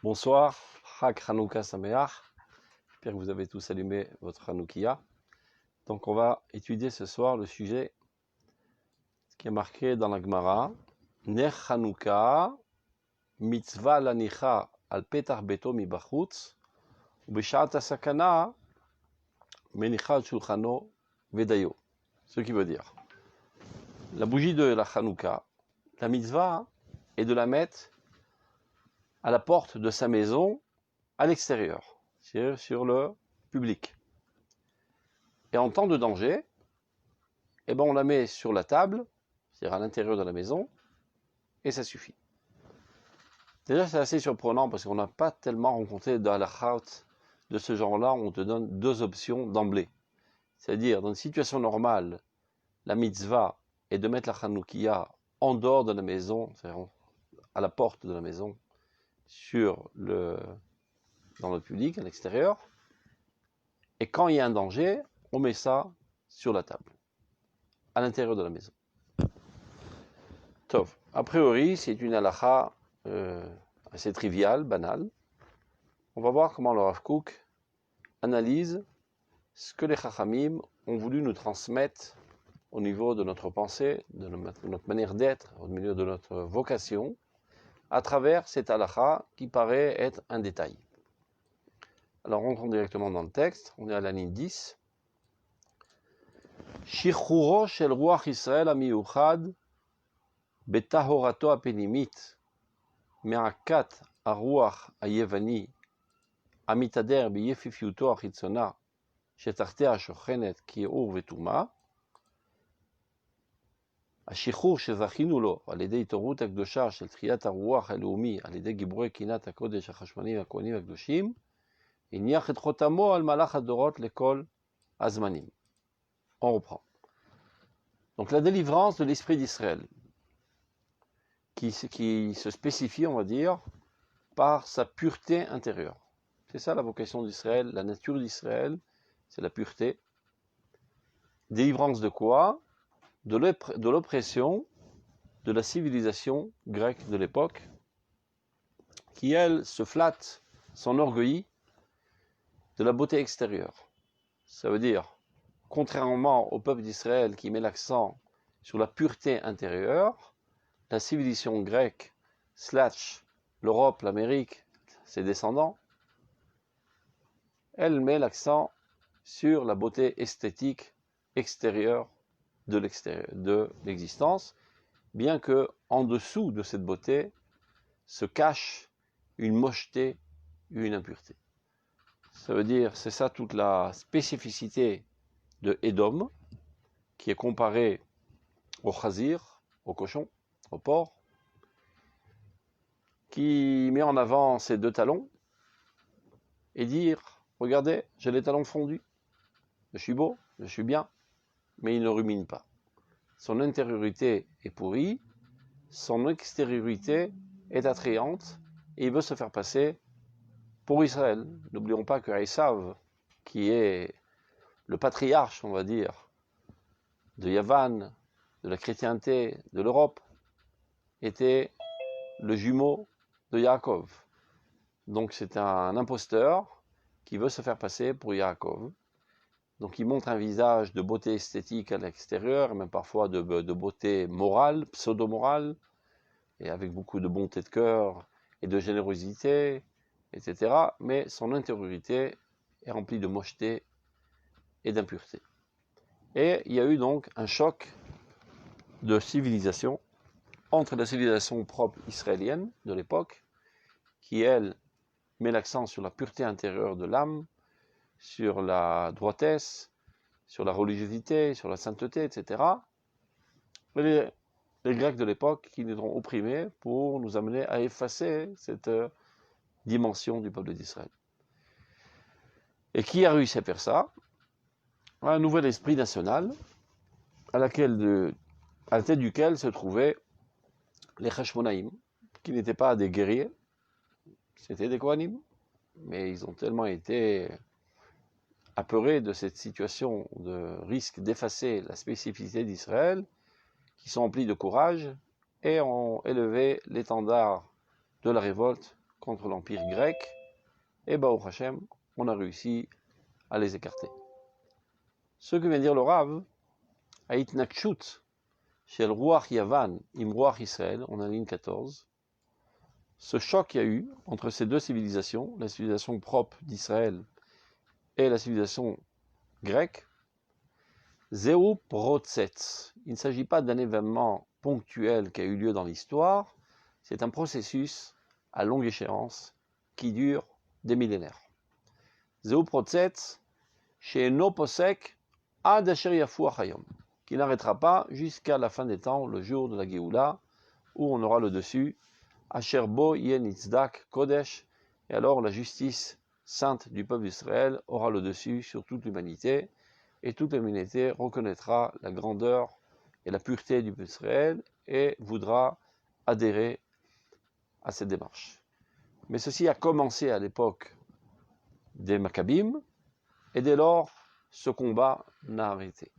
Bonsoir, Chag Hanouka Sameach. J'espère que vous avez tous allumé votre Hanoukia. Donc on va étudier ce soir le sujet qui est marqué dans la Gemara. Ner Hanouka, mitzvah lanicha al petar beto mi bachutz, ubeshat asakana, menicha al shulchano vedayo. Ce qui veut dire, la bougie de la Hanouka, la mitzvah est de la mettre à la porte de sa maison, à l'extérieur, sur le public. Et en temps de danger, eh ben on la met sur la table, c'est-à-dire à l'intérieur de la maison, et ça suffit. Déjà, c'est assez surprenant parce qu'on n'a pas tellement rencontré dans la halakha de ce genre-là, on te donne deux options d'emblée. C'est-à-dire, dans une situation normale, la mitzvah est de mettre la chanoukia en dehors de la maison, c'est-à-dire à la porte de la maison, dans le public, à l'extérieur. Et quand il y a un danger, on met ça sur la table, à l'intérieur de la maison. Tov. A priori, c'est une halakha assez triviale, banale. On va voir comment le Rav Kook analyse ce que les Chachamim ont voulu nous transmettre au niveau de notre pensée, de notre manière d'être, au milieu de notre vocation, à travers cette halakha qui paraît être un détail. Alors rentrons directement dans le texte, on est à la ligne 10. Shichuro shel ruach Israël amiyuchad betahorato apenimit me'akat haruach hayevani amitader biyefifiuto achitzona שתחתיה שוכנת כעור וטומאה, השחרור שזכינו לו על ידי התעוררות הקדושה של תחיית הרוח הלאומי על ידי גיבורי קינת הקודש החשמונאים והכהנים הקדושים, הניח את חותמו על מהלך הדורות לכל הזמנים. On reprend. Donc la délivrance de l'esprit d'Israël, qui se spécifie, on va dire, par sa pureté intérieure. C'est ça la vocation d'Israël, la nature d'Israël, c'est la pureté. Délivrance de quoi? De l'oppression de la civilisation grecque de l'époque, qui, elle, se flatte, s'enorgueillit de la beauté extérieure. Ça veut dire, contrairement au peuple d'Israël qui met l'accent sur la pureté intérieure, la civilisation grecque, / l'Europe, l'Amérique, ses descendants, elle met l'accent sur la beauté esthétique extérieure de l'existence, bien que en dessous de cette beauté se cache une mocheté, une impureté. Ça veut dire, c'est ça toute la spécificité de Édom, qui est comparé au chazir, au cochon, au porc, qui met en avant ses deux talons et dire, regardez, j'ai les talons fondus, je suis beau, je suis bien, mais il ne rumine pas. Son intériorité est pourrie, son extériorité est attrayante, et il veut se faire passer pour Israël. N'oublions pas que Esav, qui est le patriarche, on va dire, de Yavan, de la chrétienté, de l'Europe, était le jumeau de Yaakov. Donc c'est un imposteur qui veut se faire passer pour Yaakov. Donc il montre un visage de beauté esthétique à l'extérieur, même parfois de beauté morale, pseudo-morale, et avec beaucoup de bonté de cœur et de générosité, etc. Mais son intériorité est remplie de mocheté et d'impureté. Et il y a eu donc un choc de civilisation entre la civilisation propre israélienne de l'époque, qui elle met l'accent sur la pureté intérieure de l'âme, sur la droitesse, sur la religiosité, sur la sainteté, etc. Mais les Grecs de l'époque qui nous ont opprimés pour nous amener à effacer cette dimension du peuple d'Israël. Et qui a réussi à faire ça? Un nouvel esprit national à la tête duquel se trouvaient les Hashmonaïm, qui n'étaient pas des guerriers, c'était des Kohanim, mais ils ont tellement été apeurés de cette situation de risque d'effacer la spécificité d'Israël, qui sont remplis de courage et ont élevé l'étendard de la révolte contre l'Empire grec, et Baruch Hashem, on a réussi à les écarter. Ce que vient dire le Rav, Haït Nakshut, chez le Ruach Yavan, Im Ruach Israël, on a ligne 14, ce choc qu'il y a eu entre ces deux civilisations, la civilisation propre d'Israël et la civilisation grecque, Zéou Protsetz. Il ne s'agit pas d'un événement ponctuel qui a eu lieu dans l'histoire, c'est un processus à longue échéance qui dure des millénaires. Zéou Protsetz, chez No Posek, Ad Asher Yafu Achayom, qui n'arrêtera pas jusqu'à la fin des temps, le jour de la Géoula, où on aura le dessus, Asher Bo Yen Itzdak Kodesh, et alors la justice sainte du peuple d'Israël aura le dessus sur toute l'humanité, et toute l'humanité reconnaîtra la grandeur et la pureté du peuple d'Israël et voudra adhérer à cette démarche. Mais ceci a commencé à l'époque des Maccabim, et dès lors, ce combat n'a arrêté.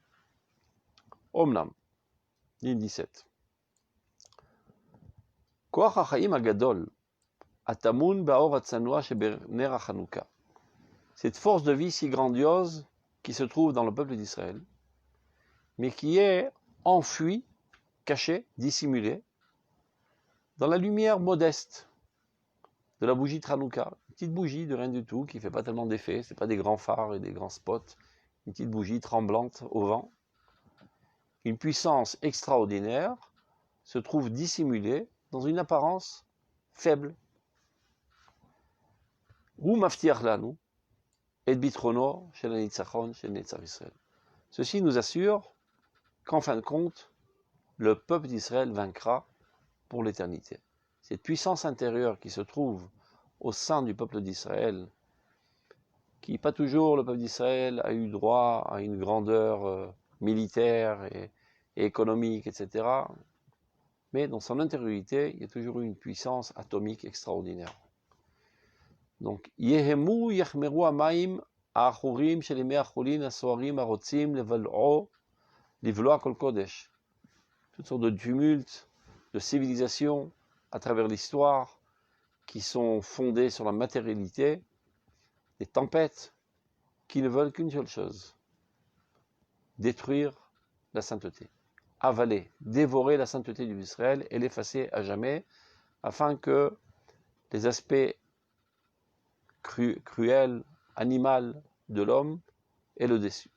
Omnam, ligne 17. Koach HaChaim HaGadol, Atamun Ba'or HaTzanoua Shebener HaChanouka. Cette force de vie si grandiose qui se trouve dans le peuple d'Israël, mais qui est enfouie, cachée, dissimulée, dans la lumière modeste de la bougie Tranouka, une petite bougie de rien du tout, qui ne fait pas tellement d'effet, ce n'est pas des grands phares et des grands spots, une petite bougie tremblante au vent. Une puissance extraordinaire se trouve dissimulée dans une apparence faible. Ou maftiach lanu, et bitrono chez la nitzachon, chez Netzach Israël. Ceci nous assure qu'en fin de compte, le peuple d'Israël vaincra pour l'éternité. Cette puissance intérieure qui se trouve au sein du peuple d'Israël, qui pas toujours le peuple d'Israël a eu droit à une grandeur militaire et économique, etc. Mais dans son intériorité, il y a toujours eu une puissance atomique extraordinaire. Donc, Yehemu yachmeru amayim ha'achurim shel yemei ha'cholin ha'soarim ha'rotzim leval'o livloa kol kodesh. Toutes sortes de tumultes, de civilisations à travers l'histoire qui sont fondées sur la matérialité, des tempêtes qui ne veulent qu'une seule chose, détruire la sainteté, avaler, dévorer la sainteté d'Israël et l'effacer à jamais, afin que les aspects cruels, animaux de l'homme aient le dessus.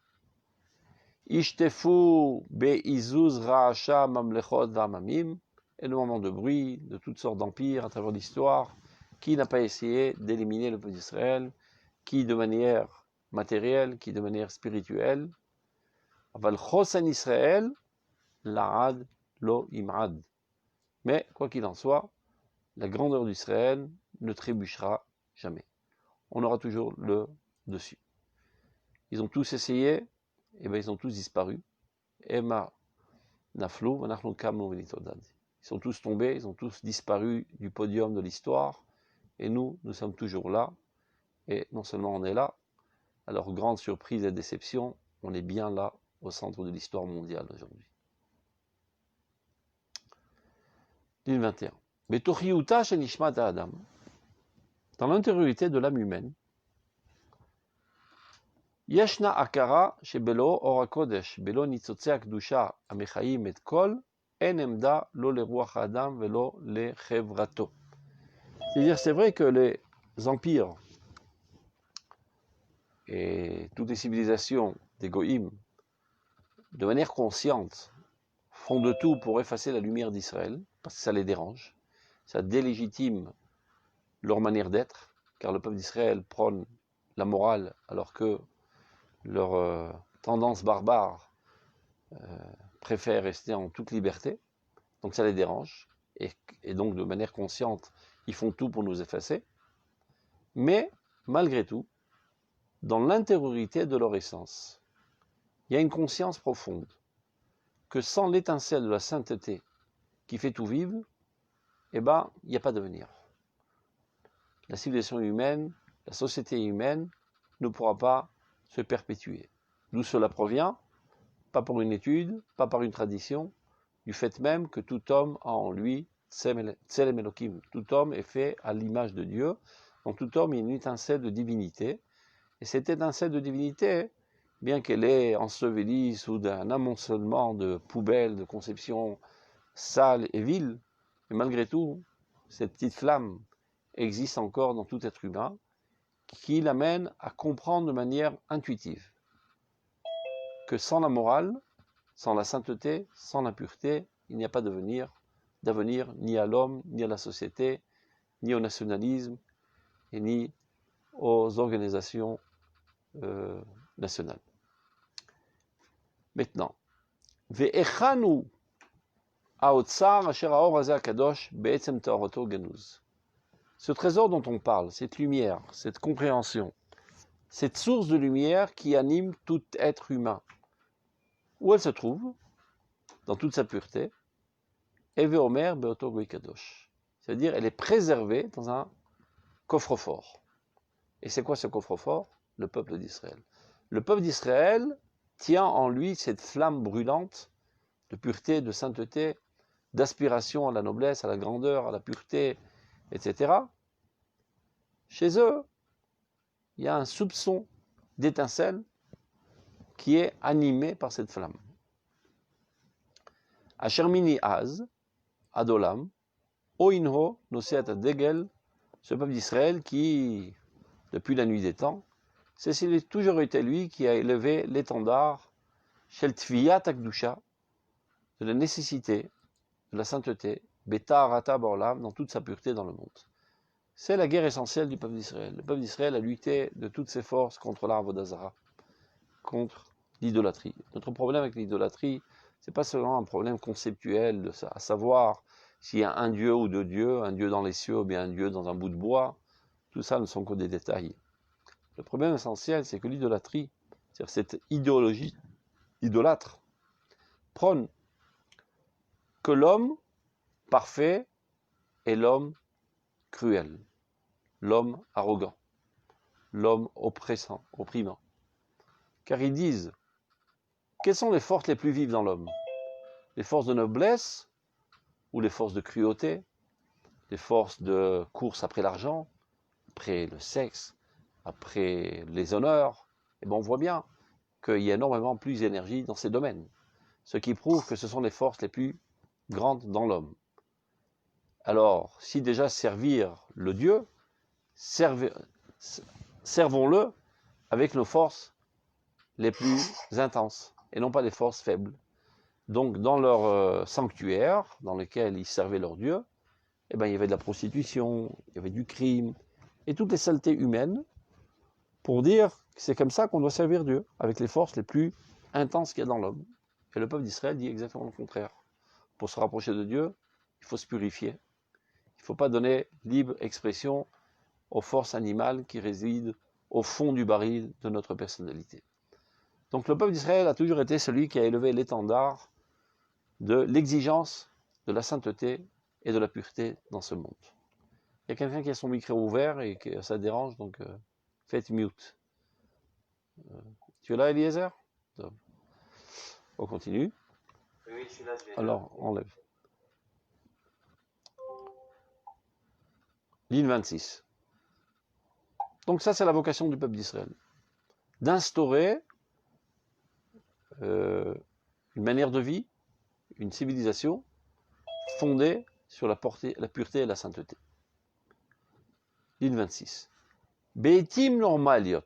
Ishtefu be'izuz ra'asha mamlechot v'amamim, et le moment de bruit de toutes sortes d'empires à travers l'histoire, qui n'a pas essayé d'éliminer le peuple d'Israël, qui de manière matérielle, qui de manière spirituelle, aval chosan Israël, la'ad lo im'ad. Mais, quoi qu'il en soit, la grandeur d'Israël ne trébuchera jamais. On aura toujours le dessus. Ils ont tous essayé, et bien ils ont tous disparu. Ema naflu, vanachnu kamnu v'nitodad. Ils sont tous tombés, ils ont tous disparu du podium de l'histoire, et nous sommes toujours là, et non seulement on est là, à leur grande surprise et déception, on est bien là, au centre de l'histoire mondiale aujourd'hui. Ligne 21. Betochiuta shel nishmat ha'adam, dans l'intériorité de l'âme humaine, Yeshna akara shebelo or hakodesh, belo nitzotzei hakdusha amechaim et kol, en emda lo le ruach ha'adam velo le chevrato. C'est-à-dire, c'est vrai que les empires et toutes les civilisations des goïms, de manière consciente, font de tout pour effacer la lumière d'Israël, parce que ça les dérange, ça délégitime leur manière d'être, car le peuple d'Israël prône la morale, alors que leur tendance barbare préfère rester en toute liberté, donc ça les dérange, et donc de manière consciente, ils font tout pour nous effacer, mais malgré tout, dans l'intériorité de leur essence, il y a une conscience profonde que sans l'étincelle de la sainteté qui fait tout vivre, eh ben, il n'y a pas d'avenir. La civilisation humaine, la société humaine ne pourra pas se perpétuer. D'où cela provient, pas par une étude, pas par une tradition, du fait même que tout homme a en lui Tselem Elokim. Tout homme est fait à l'image de Dieu. Donc tout homme a une étincelle de divinité. Et cette étincelle de divinité, bien qu'elle est ensevelie sous un amoncellement de poubelles, de conceptions sales et viles, mais malgré tout, cette petite flamme existe encore dans tout être humain, qui l'amène à comprendre de manière intuitive que sans la morale, sans la sainteté, sans la pureté, il n'y a pas d'avenir ni à l'homme, ni à la société, ni au nationalisme, et ni aux organisations nationales. Maintenant, Ve'echanu haotzar asher haor hazeh hakadosh be'etzem ta'oroto ganuz. Ce trésor dont on parle, cette lumière, cette compréhension, cette source de lumière qui anime tout être humain, où elle se trouve, dans toute sa pureté, Eve Omer Beoto Goy Kadosh. C'est-à-dire, elle est préservée dans un coffre-fort. Et c'est quoi ce coffre-fort? Le peuple d'Israël. Le peuple d'Israël tient en lui cette flamme brûlante de pureté, de sainteté, d'aspiration à la noblesse, à la grandeur, à la pureté, etc. Chez eux, il y a un soupçon d'étincelle qui est animé par cette flamme. Ashermini Az, Adolam, Oinho, Noseat Degel, ce peuple d'Israël qui, depuis la nuit des temps, c'est toujours été lui qui a élevé l'étendard Shel Tviyat Akdusha, de la nécessité, de la sainteté, Beta Arata Borlam, dans toute sa pureté dans le monde. C'est la guerre essentielle du peuple d'Israël. Le peuple d'Israël a lutté de toutes ses forces contre l'Arve d'Azara, contre l'idolâtrie. Notre problème avec l'idolâtrie, c'est pas seulement un problème conceptuel, de ça, à savoir s'il y a un Dieu ou deux dieux, un Dieu dans les cieux ou bien un Dieu dans un bout de bois. Tout ça ne sont que des détails. Le problème essentiel, c'est que l'idolâtrie, c'est-à-dire cette idéologie idolâtre, prône que l'homme parfait est l'homme cruel, l'homme arrogant, l'homme oppressant, opprimant. Car ils disent, quelles sont les forces les plus vives dans l'homme? Les forces de noblesse ou les forces de cruauté, les forces de course après l'argent, après le sexe, après les honneurs? Et bien on voit bien qu'il y a énormément plus d'énergie dans ces domaines, ce qui prouve que ce sont les forces les plus grandes dans l'homme. Alors, si déjà servir le Dieu, servons-le avec nos forces les plus intenses, et non pas des forces faibles. Donc, dans leur sanctuaire, dans lequel ils servaient leur Dieu, eh ben, il y avait de la prostitution, il y avait du crime, et toutes les saletés humaines, pour dire que c'est comme ça qu'on doit servir Dieu, avec les forces les plus intenses qu'il y a dans l'homme. Et le peuple d'Israël dit exactement le contraire. Pour se rapprocher de Dieu, il faut se purifier. Il ne faut pas donner libre expression aux forces animales qui résident au fond du baril de notre personnalité. Donc le peuple d'Israël a toujours été celui qui a élevé l'étendard de l'exigence de la sainteté et de la pureté dans ce monde. Il y a quelqu'un qui a son micro ouvert et que ça dérange, donc faites mute. Tu es là, Eliezer? On continue. Oui, je suis là, je vais. Alors, enlève. Ligne 26. Donc ça, c'est la vocation du peuple d'Israël. D'instaurer une manière de vie, une civilisation fondée sur la pureté et la sainteté. Ligne 26. Beitim normaliot,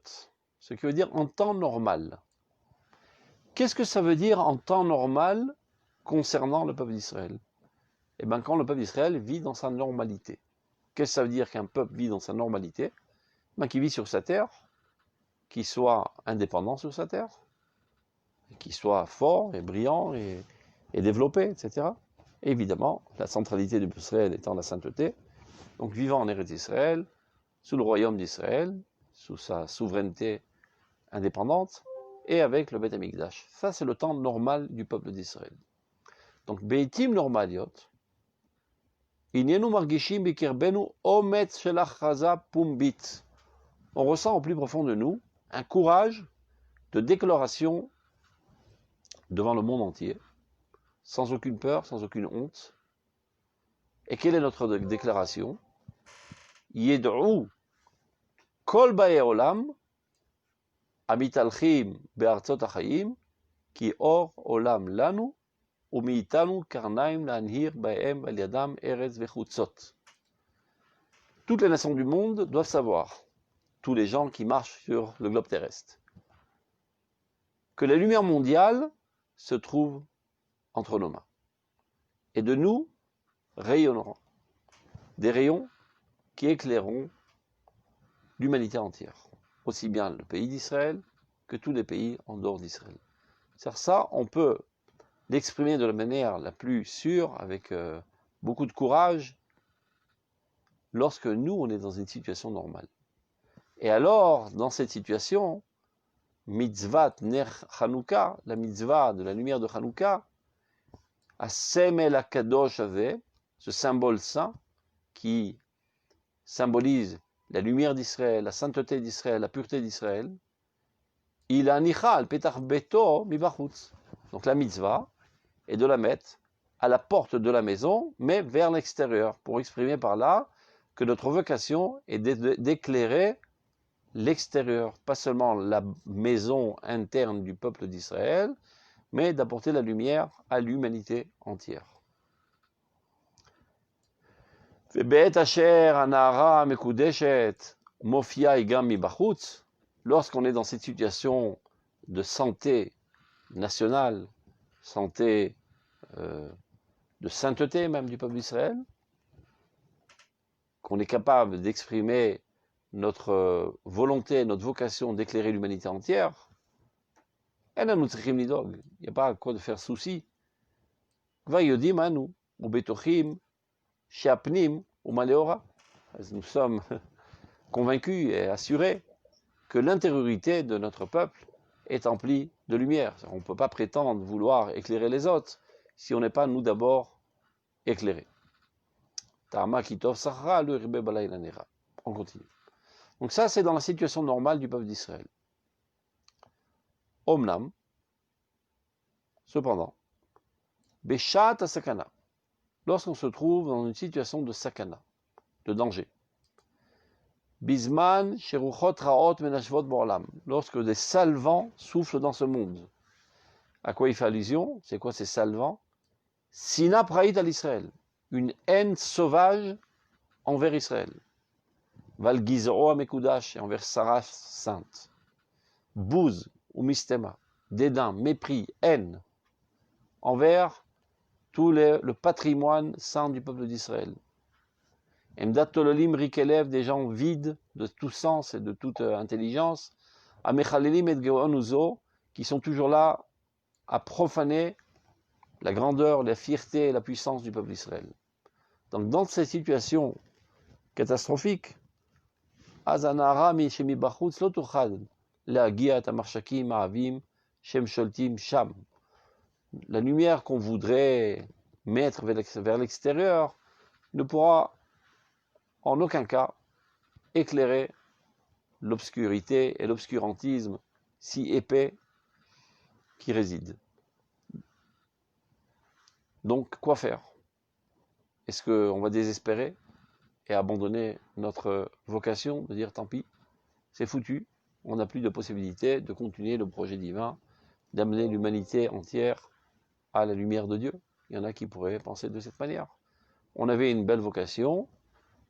ce qui veut dire en temps normal. Qu'est-ce que ça veut dire en temps normal concernant le peuple d'Israël? Eh bien, quand le peuple d'Israël vit dans sa normalité. Qu'est-ce que ça veut dire qu'un peuple vit dans sa normalité? Ben, qu'il vit sur sa terre, qu'il soit indépendant sur sa terre, qu'il soit fort et brillant et développé, etc. Et évidemment, la centralité de Israël étant la sainteté, donc vivant en Eretz Israël, sous le royaume d'Israël, sous sa souveraineté indépendante, et avec le Beth Amikdash. Ça, c'est le temps normal du peuple d'Israël. Donc, Beitim normaliot, Inenu margishim bikirbenu ometz shel achaza pumbit. On ressent au plus profond de nous un courage de déclaration devant le monde entier, sans aucune peur, sans aucune honte, Et quelle est notre déclaration? Yed'u kol bae olam amitalchim be'artzot hachayim ki or olam lanu umiitanu karnaim lanhir baem al yadam eretz vechutzot. Toutes les nations du monde doivent savoir, tous les gens qui marchent sur le globe terrestre, que la lumière mondiale se trouve entre nos mains. Et de nous rayonneront des rayons qui éclaireront l'humanité entière, aussi bien le pays d'Israël que tous les pays en dehors d'Israël. C'est ça, on peut l'exprimer de la manière la plus sûre, avec beaucoup de courage, lorsque nous, on est dans une situation normale. Et alors, dans cette situation, mitzvat ner Hanouka, la mitzvah de la lumière de Hanouka, Asemel HaKadosh Hazeh, ce symbole saint qui symbolise la lumière d'Israël, la sainteté d'Israël, la pureté d'Israël, il a nicha al petach beto mibachutz. Donc la mitzvah est de la mettre à la porte de la maison, mais vers l'extérieur, pour exprimer par là que notre vocation est d'éclairer l'extérieur, pas seulement la maison interne du peuple d'Israël, mais d'apporter la lumière à l'humanité entière. Lorsqu'on est dans cette situation de santé nationale, santé de sainteté même du peuple d'Israël, qu'on est capable d'exprimer notre volonté, notre vocation d'éclairer l'humanité entière, il n'y a pas à quoi de faire souci. Nous sommes convaincus et assurés que l'intériorité de notre peuple est emplie de lumière. On ne peut pas prétendre vouloir éclairer les autres si on n'est pas nous d'abord éclairés. On continue. Donc ça, c'est dans la situation normale du peuple d'Israël. Omnam, cependant, Beshat Sakana, lorsqu'on se trouve dans une situation de sakana, de danger. Bisman Sheruchot Raot Menashvot Borlam, lorsque des sales vents soufflent dans ce monde. À quoi il fait allusion? C'est quoi ces sales vents? Sina Praït à l'Israël, une haine sauvage envers Israël. Val Gizro Amekudash, envers Sarah sainte. Bouse ou mistema, dédain, mépris, haine envers tout le patrimoine saint du peuple d'Israël. Emdat Tololim Rikelev, des gens vides de tout sens et de toute intelligence, Amechalelim et Geonuzo, qui sont toujours là à profaner la grandeur, la fierté et la puissance du peuple d'Israël. Donc dans cette situation catastrophique, Azanara Mishemi Bachutz Lotuchad, la Giat Amarshakim Avim, Shem Sholtim Sham. La lumière qu'on voudrait mettre vers l'extérieur ne pourra en aucun cas éclairer l'obscurité et l'obscurantisme si épais qui réside. Donc, quoi faire? Est-ce qu'on va désespérer et abandonner notre vocation, de dire tant pis, c'est foutu, on n'a plus de possibilité de continuer le projet divin, d'amener l'humanité entière à la lumière de Dieu? Il y en a qui pourraient penser de cette manière. On avait une belle vocation,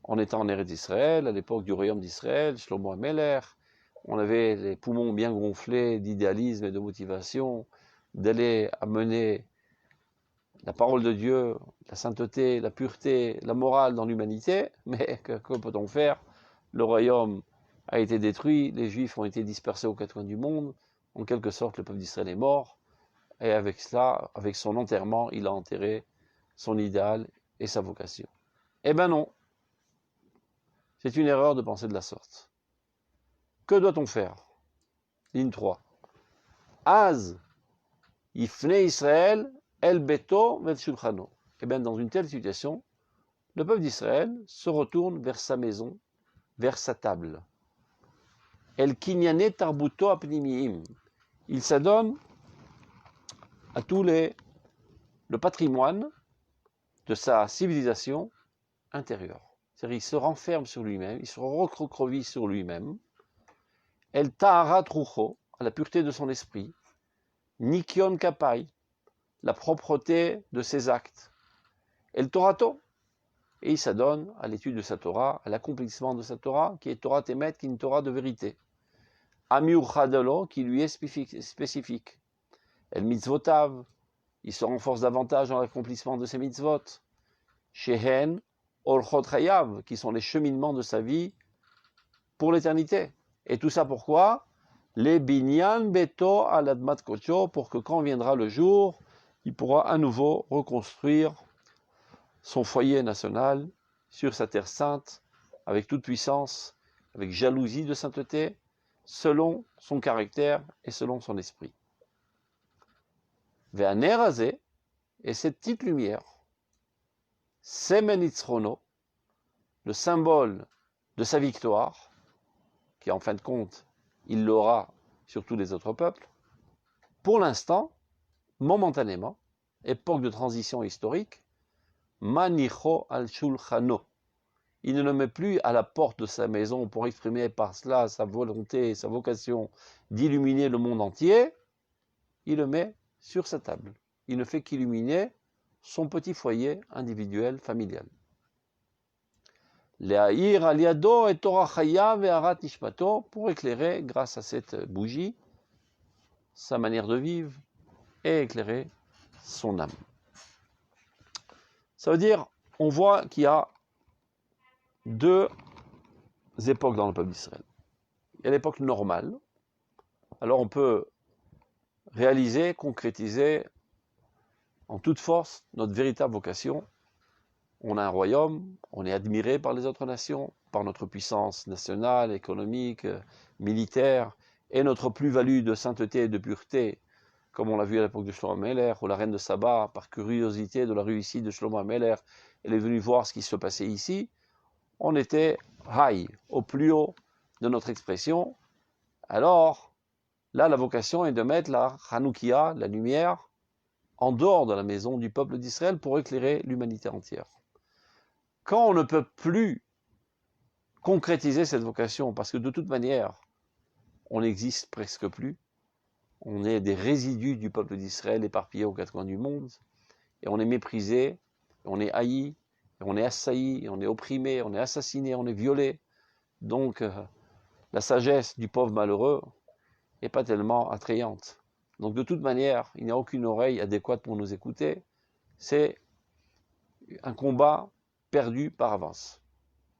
en étant en Eretz Israël, à l'époque du royaume d'Israël, Shlomo HaMelech, on avait les poumons bien gonflés d'idéalisme et de motivation, d'aller amener la parole de Dieu, la sainteté, la pureté, la morale dans l'humanité, mais que peut-on faire? Le royaume a été détruit, les Juifs ont été dispersés aux quatre coins du monde, en quelque sorte le peuple d'Israël est mort, et avec cela, avec son enterrement, il a enterré son idéal et sa vocation. Eh ben non, c'est une erreur de penser de la sorte. Que doit-on faire? Ligne 3. Az, Yifne Israël, El Beto, Vet Shulchano. Eh bien, dans une telle situation, le peuple d'Israël se retourne vers sa maison, vers sa table. El Kinyane Tarbuto Apnimiim. Il s'adonne à tout le patrimoine de sa civilisation intérieur. C'est-à-dire il se renferme sur lui-même, il se recroqueville sur lui-même. El Taharat Rucho, à la pureté de son esprit. Nikion Kapai, la propreté de ses actes. El Torato, et il s'adonne à l'étude de sa Torah, à l'accomplissement de sa Torah, qui est Torah Temet, qui est une Torah de vérité. Amiur Chadalo, qui lui est spécifique. El Mitzvotav, il se renforce davantage dans l'accomplissement de ses mitzvot. Shehen Orchot Chayav, qui sont les cheminements de sa vie pour l'éternité. Et tout ça pourquoi? Les binyan beto aladmat kocho, pour que quand viendra le jour, il pourra à nouveau reconstruire son foyer national sur sa terre sainte, avec toute puissance, avec jalousie de sainteté, selon son caractère et selon son esprit. Ve'aner hazeh, et cette petite lumière, semen itzrono, le symbole de sa victoire, qui en fin de compte, il l'aura sur tous les autres peuples, pour l'instant, momentanément, époque de transition historique, manicho al shulchano. Il ne le met plus à la porte de sa maison pour exprimer par cela sa volonté, sa vocation d'illuminer le monde entier. Il le met sur sa table. Il ne fait qu'illuminer son petit foyer individuel, familial. Le'ahir aliado et Torah chaya ve'arat nishmato, pour éclairer, grâce à cette bougie, sa manière de vivre et éclairer son âme. Ça veut dire, on voit qu'il y a deux époques dans le peuple d'Israël. Il y a l'époque normale. Alors on peut réaliser, concrétiser en toute force notre véritable vocation. On a un royaume, on est admiré par les autres nations, par notre puissance nationale, économique, militaire, et notre plus-value de sainteté et de pureté, comme on l'a vu à l'époque de Shlomo HaMelech, où la reine de Saba, par curiosité de la réussite de Shlomo HaMelech, elle est venue voir ce qui se passait ici. On était high, au plus haut de notre expression. Alors, là, la vocation est de mettre la Hanoukia, la lumière, en dehors de la maison du peuple d'Israël pour éclairer l'humanité entière. Quand on ne peut plus concrétiser cette vocation, parce que de toute manière, on n'existe presque plus, on est des résidus du peuple d'Israël éparpillés aux quatre coins du monde, et on est méprisé, on est haï, on est assailli, on est opprimé, on est assassiné, on est violé. Donc, la sagesse du pauvre malheureux n'est pas tellement attrayante. Donc, de toute manière, il n'y a aucune oreille adéquate pour nous écouter. C'est un combat perdu par avance.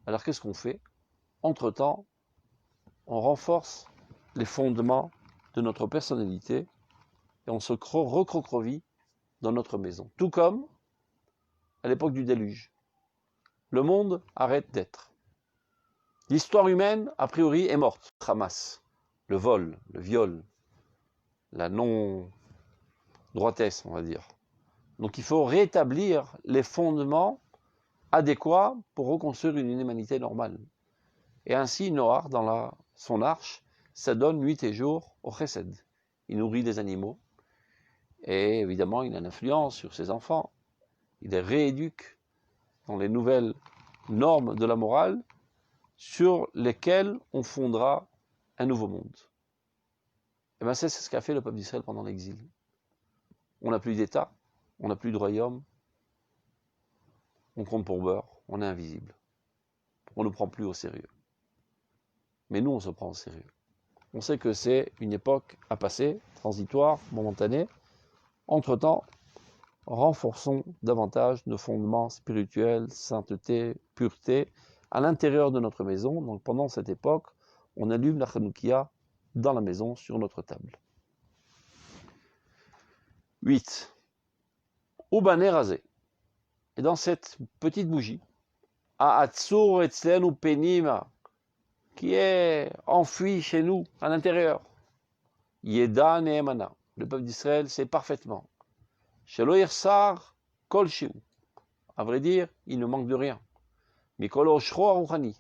Alors, qu'est-ce qu'on fait? Entre-temps, on renforce les fondements de notre personnalité et on se recroqueville dans notre maison. Tout comme à l'époque du déluge. Le monde arrête d'être. L'histoire humaine, a priori, est morte. Hamas, le vol, le viol, la non-droitesse, on va dire. Donc il faut rétablir les fondements adéquats pour reconstruire une humanité normale. Et ainsi, Noach, dans son arche, s'adonne nuit et jour au chesed. Il nourrit les animaux. Et évidemment, il a une influence sur ses enfants. Il les rééduque dans les nouvelles normes de la morale sur lesquelles on fondera un nouveau monde. Et bien c'est ce qu'a fait le peuple d'Israël pendant l'exil. On n'a plus d'État, on n'a plus de royaume, on compte pour beurre, on est invisible. On ne prend plus au sérieux. Mais nous, on se prend au sérieux. On sait que c'est une époque à passer, transitoire, momentanée. Entre-temps, renforçons davantage nos fondements spirituels, sainteté, pureté, à l'intérieur de notre maison. Donc pendant cette époque, on allume la Hanoukia dans la maison, sur notre table. 8. Ubaner Hazeh. Et dans cette petite bougie, Ha'atzur etzlenu penima, qui est enfuie chez nous, à l'intérieur, Yeda Neemana. Le peuple d'Israël sait parfaitement. Shelo yirsar kol shiu. À vrai dire, il ne manque de rien. Mikol oshro aruchani.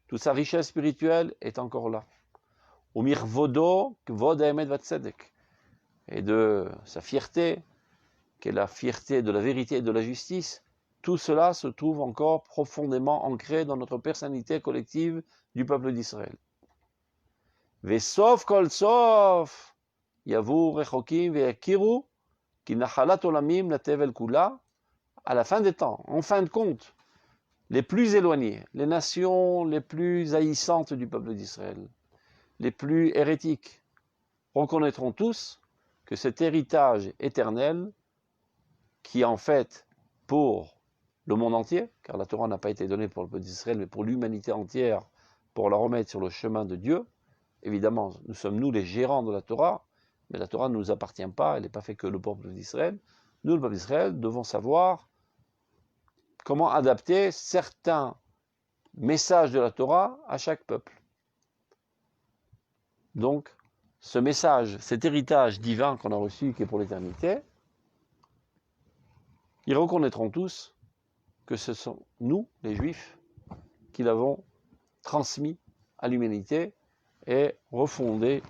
Toute sa richesse spirituelle est encore là. Umirvodo kvod haemet vatzedek. Et de sa fierté, qui est la fierté de la vérité et de la justice, tout cela se trouve encore profondément ancré dans notre personnalité collective du peuple d'Israël. Ve'sof kol sof, yavu rechokim ve'yakiru, ki nachalat olamim natevel kula, à la fin des temps, en fin de compte, les plus éloignés, les nations les plus haïssantes du peuple d'Israël, les plus hérétiques, reconnaîtront tous que cet héritage éternel, qui est en fait pour le monde entier, car la Torah n'a pas été donnée pour le peuple d'Israël, mais pour l'humanité entière, pour la remettre sur le chemin de Dieu. Évidemment, nous sommes nous les gérants de la Torah, mais la Torah ne nous appartient pas, elle n'est pas faite que le peuple d'Israël. Nous, le peuple d'Israël, devons savoir comment adapter certains messages de la Torah à chaque peuple. Donc, ce message, cet héritage divin qu'on a reçu, qui est pour l'éternité, ils reconnaîtront tous que ce sont nous, les Juifs, qui l'avons transmis à l'humanité et refondé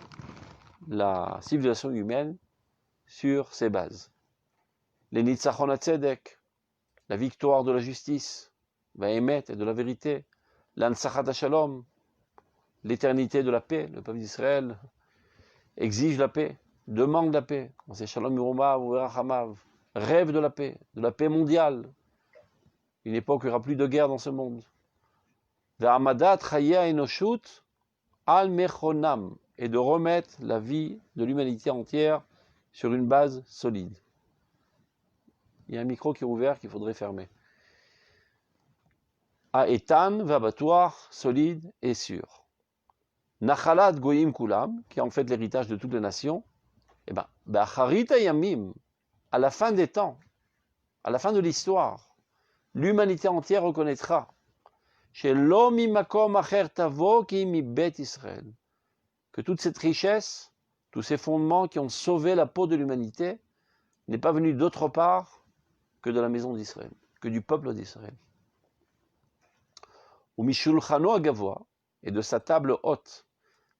la civilisation humaine sur ses bases. Les Nitzachon HaTzedek, la victoire de la justice, Va'emet et de la vérité, l'Ansachat HaShalom, l'éternité de la paix. Le peuple d'Israël exige la paix, demande la paix. C'est Shalom Yuromav ou Verachamav, rêve de la paix mondiale. Une époque où il n'y aura plus de guerre dans ce monde. Ve'amadat Chaya Enoshut al Mechonam, et de remettre la vie de l'humanité entière sur une base solide. Il y a un micro qui est ouvert qu'il faudrait fermer. Aetan Vabatoire, solide et sûr. Nachalat Goyim Kulam, qui est en fait l'héritage de toutes les nations. Eh bien, Ba'acharit Yamim, à la fin des temps, à la fin de l'histoire, l'humanité entière reconnaîtra que toute cette richesse, tous ces fondements qui ont sauvé la peau de l'humanité, n'est pas venu d'autre part que de la maison d'Israël, que du peuple d'Israël. Ou mishulchano agavoa, et de sa table haute,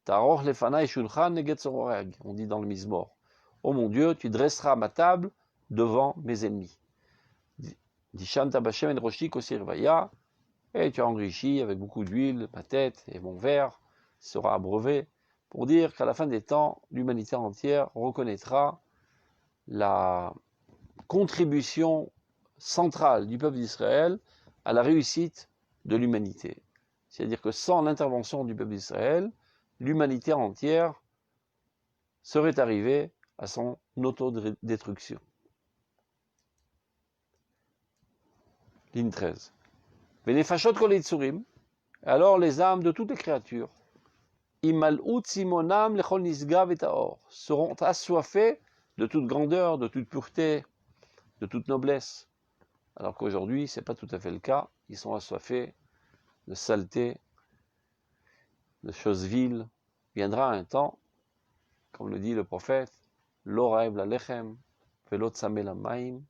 taroch lefana shulchan negetzorag, on dit dans le Mizmor. Oh mon Dieu, tu dresseras ma table devant mes ennemis. Dishanta bashem en roshi kosirvaya, et tu as enrichi avec beaucoup d'huile ma tête et mon verre sera abreuvé, pour dire qu'à la fin des temps, l'humanité entière reconnaîtra la contribution centrale du peuple d'Israël à la réussite de l'humanité. C'est-à-dire que sans l'intervention du peuple d'Israël, l'humanité entière serait arrivée à son autodestruction. Ligne 13. Venefashot kol yitzurim, alors les âmes de toutes les créatures, imal'ut simonam lechol nisgav et taor, seront assoiffées de toute grandeur, de toute pureté, de toute noblesse. Alors qu'aujourd'hui, ce n'est pas tout à fait le cas. Ils sont assoiffés de saleté, de choses viles. Viendra un temps, comme le dit le prophète, l'oraev la lechem, velot sameh la maim,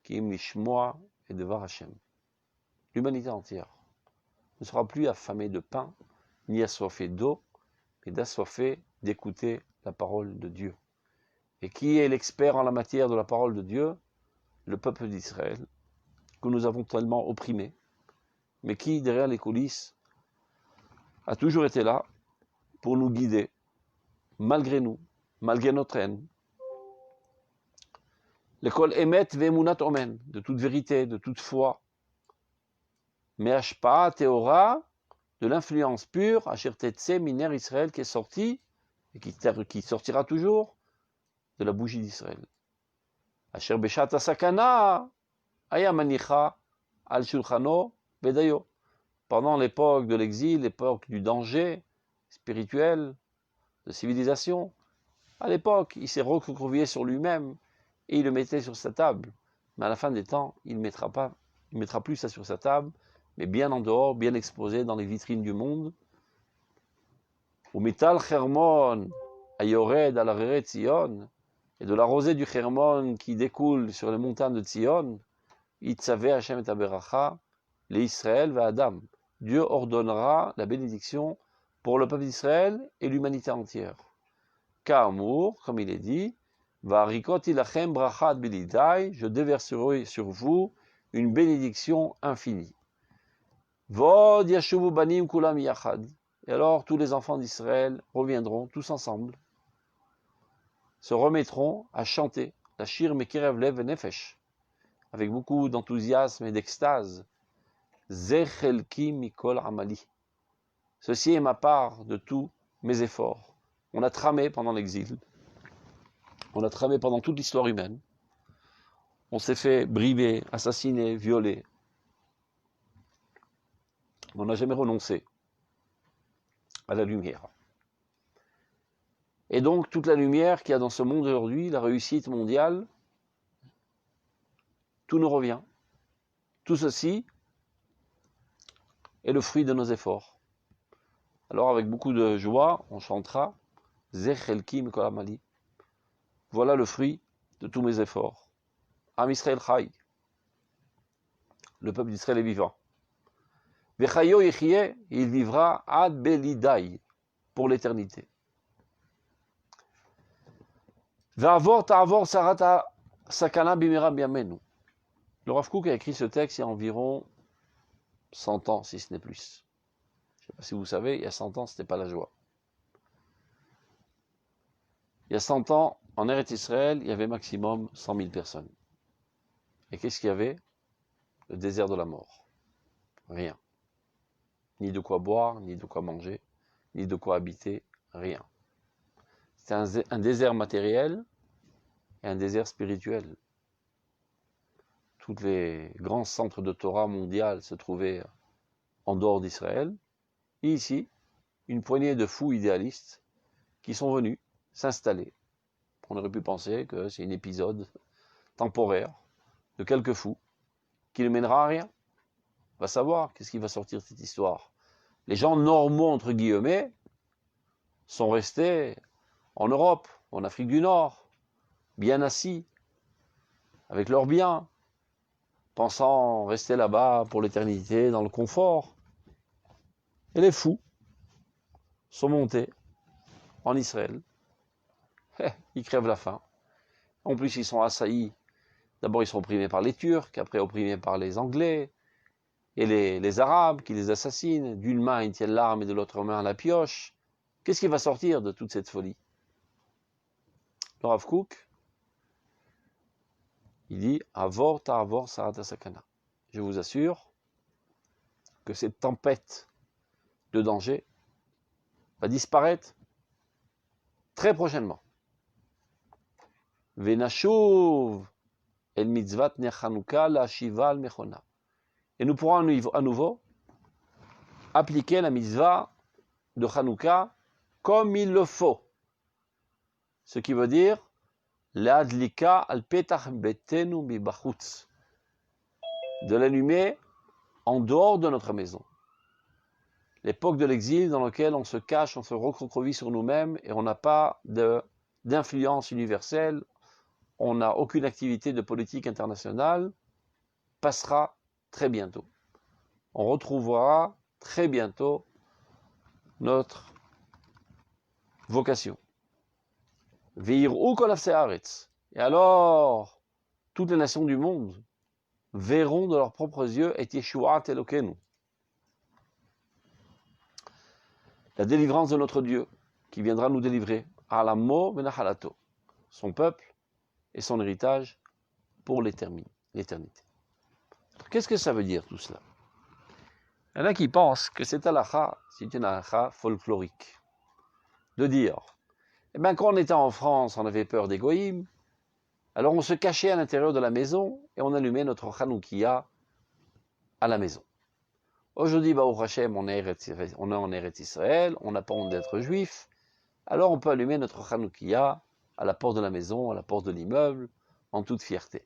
ki im lishmoa et devar Hashem. L'humanité entière ne sera plus affamée de pain, ni assoiffée d'eau, mais d'assoiffée d'écouter la parole de Dieu. Et qui est l'expert en la matière de la parole de Dieu? Le peuple d'Israël, que nous avons tellement opprimé, mais qui, derrière les coulisses, a toujours été là pour nous guider, malgré nous, malgré notre haine. L'école émet ve'emunat omen, de toute vérité, de toute foi, mais Ashpa, Théora, de l'influence pure, Asher Tetse, Miner Israël, qui est sorti, et qui sortira toujours, de la bougie d'Israël. Asher Beshat Asakana, Aya Manicha, Al Shulchano, Bedayo. Pendant l'époque de l'exil, l'époque du danger spirituel, de civilisation, à l'époque, il s'est recroquevillé sur lui-même et il le mettait sur sa table. Mais à la fin des temps, il ne mettra plus ça sur sa table, mais bien en dehors, bien exposé dans les vitrines du monde. Ou Mital Hermon, Ayored al Areret Tzion, et de la rosée du Hermon qui découle sur les montagnes de Tzion, Itzave Hashem et Aberacha, les Israël va Adam. Dieu ordonnera la bénédiction pour le peuple d'Israël et l'humanité entière. Ka'amour, comme il est dit, va rikot ilachem brachat bilidai, je déverserai sur vous une bénédiction infinie. Vod yashuvu banim kulam yachad. Et alors tous les enfants d'Israël reviendront tous ensemble, se remettront à chanter la shir mekirev lev nefesh, avec beaucoup d'enthousiasme et d'extase. Zechelki mikol amali. Ceci est ma part de tous mes efforts. On a tramé pendant l'exil. On a tramé pendant toute l'histoire humaine. On s'est fait brimer, assassiner, violer. On n'a jamais renoncé à la lumière. Et donc, toute la lumière qu'il y a dans ce monde aujourd'hui, la réussite mondiale, tout nous revient. Tout ceci est le fruit de nos efforts. Alors, avec beaucoup de joie, on chantera Zechelki mikol amali. Voilà le fruit de tous mes efforts. Am Israël Chai. Le peuple d'Israël est vivant. Vechayo yechie, il vivra ad belidai, pour l'éternité. Ve'avor ta'avor sarata sakana bimera biamenu. Le Rav Kook a écrit ce texte il y a environ 100 ans, si ce n'est plus. Je ne sais pas si vous savez, il y a 100 ans, ce n'était pas la joie. Il y a 100 ans, en Eretz Israël, il y avait maximum 100 000 personnes. Et qu'est-ce qu'il y avait? Le désert de la mort. Rien. Ni de quoi boire, ni de quoi manger, ni de quoi habiter, rien. C'est un désert matériel et un désert spirituel. Tous les grands centres de Torah mondial se trouvaient en dehors d'Israël. Et ici, une poignée de fous idéalistes qui sont venus s'installer. On aurait pu penser que c'est un épisode temporaire de quelques fous qui ne mènera à rien. On va savoir qu'est-ce qui va sortir de cette histoire. Les gens normaux, entre guillemets, sont restés en Europe, en Afrique du Nord, bien assis, avec leurs biens, pensant rester là-bas pour l'éternité, dans le confort. Et les fous sont montés en Israël. Ils crèvent la faim. En plus, ils sont assaillis. D'abord, ils sont opprimés par les Turcs, après opprimés par les Anglais et les Arabes qui les assassinent. D'une main, ils tiennent l'arme et de l'autre main, la pioche. Qu'est-ce qui va sortir de toute cette folie? Le Rav Kook, il dit « Avor ta'avor sarata sakana ». Je vous assure que cette tempête de danger va disparaître très prochainement. Venashuv el mitzvat ner Chanukah la shiva al mechona. Et nous pourrons à nouveau appliquer la mitzvah de Chanukah comme il le faut. Ce qui veut dire l'adlika al petach betenu mibachutz, de l'allumer en dehors de notre maison. L'époque de l'exil dans laquelle on se cache, on se recroqueville sur nous-mêmes et on n'a pas d'influence universelle, on n'a aucune activité de politique internationale, passera très bientôt. On retrouvera très bientôt notre vocation. Ve'ir'u kol afsei haaretz. Et alors, toutes les nations du monde verront de leurs propres yeux et Yeshuat Elokenu, la délivrance de notre Dieu, qui viendra nous délivrer, alamo venachalato, son peuple et son héritage pour l'éternité. Qu'est-ce que ça veut dire tout cela? Il y en a qui pensent que cette halakha, c'est une halakha folklorique. De dire, eh bien, quand on était en France, on avait peur des goïms, alors on se cachait à l'intérieur de la maison et on allumait notre Chanoukia à la maison. Aujourd'hui, Baruch Hashem, on est en Eretz Israël, on n'a pas honte d'être juif, alors on peut allumer notre Chanoukia à la porte de la maison, à la porte de l'immeuble, en toute fierté.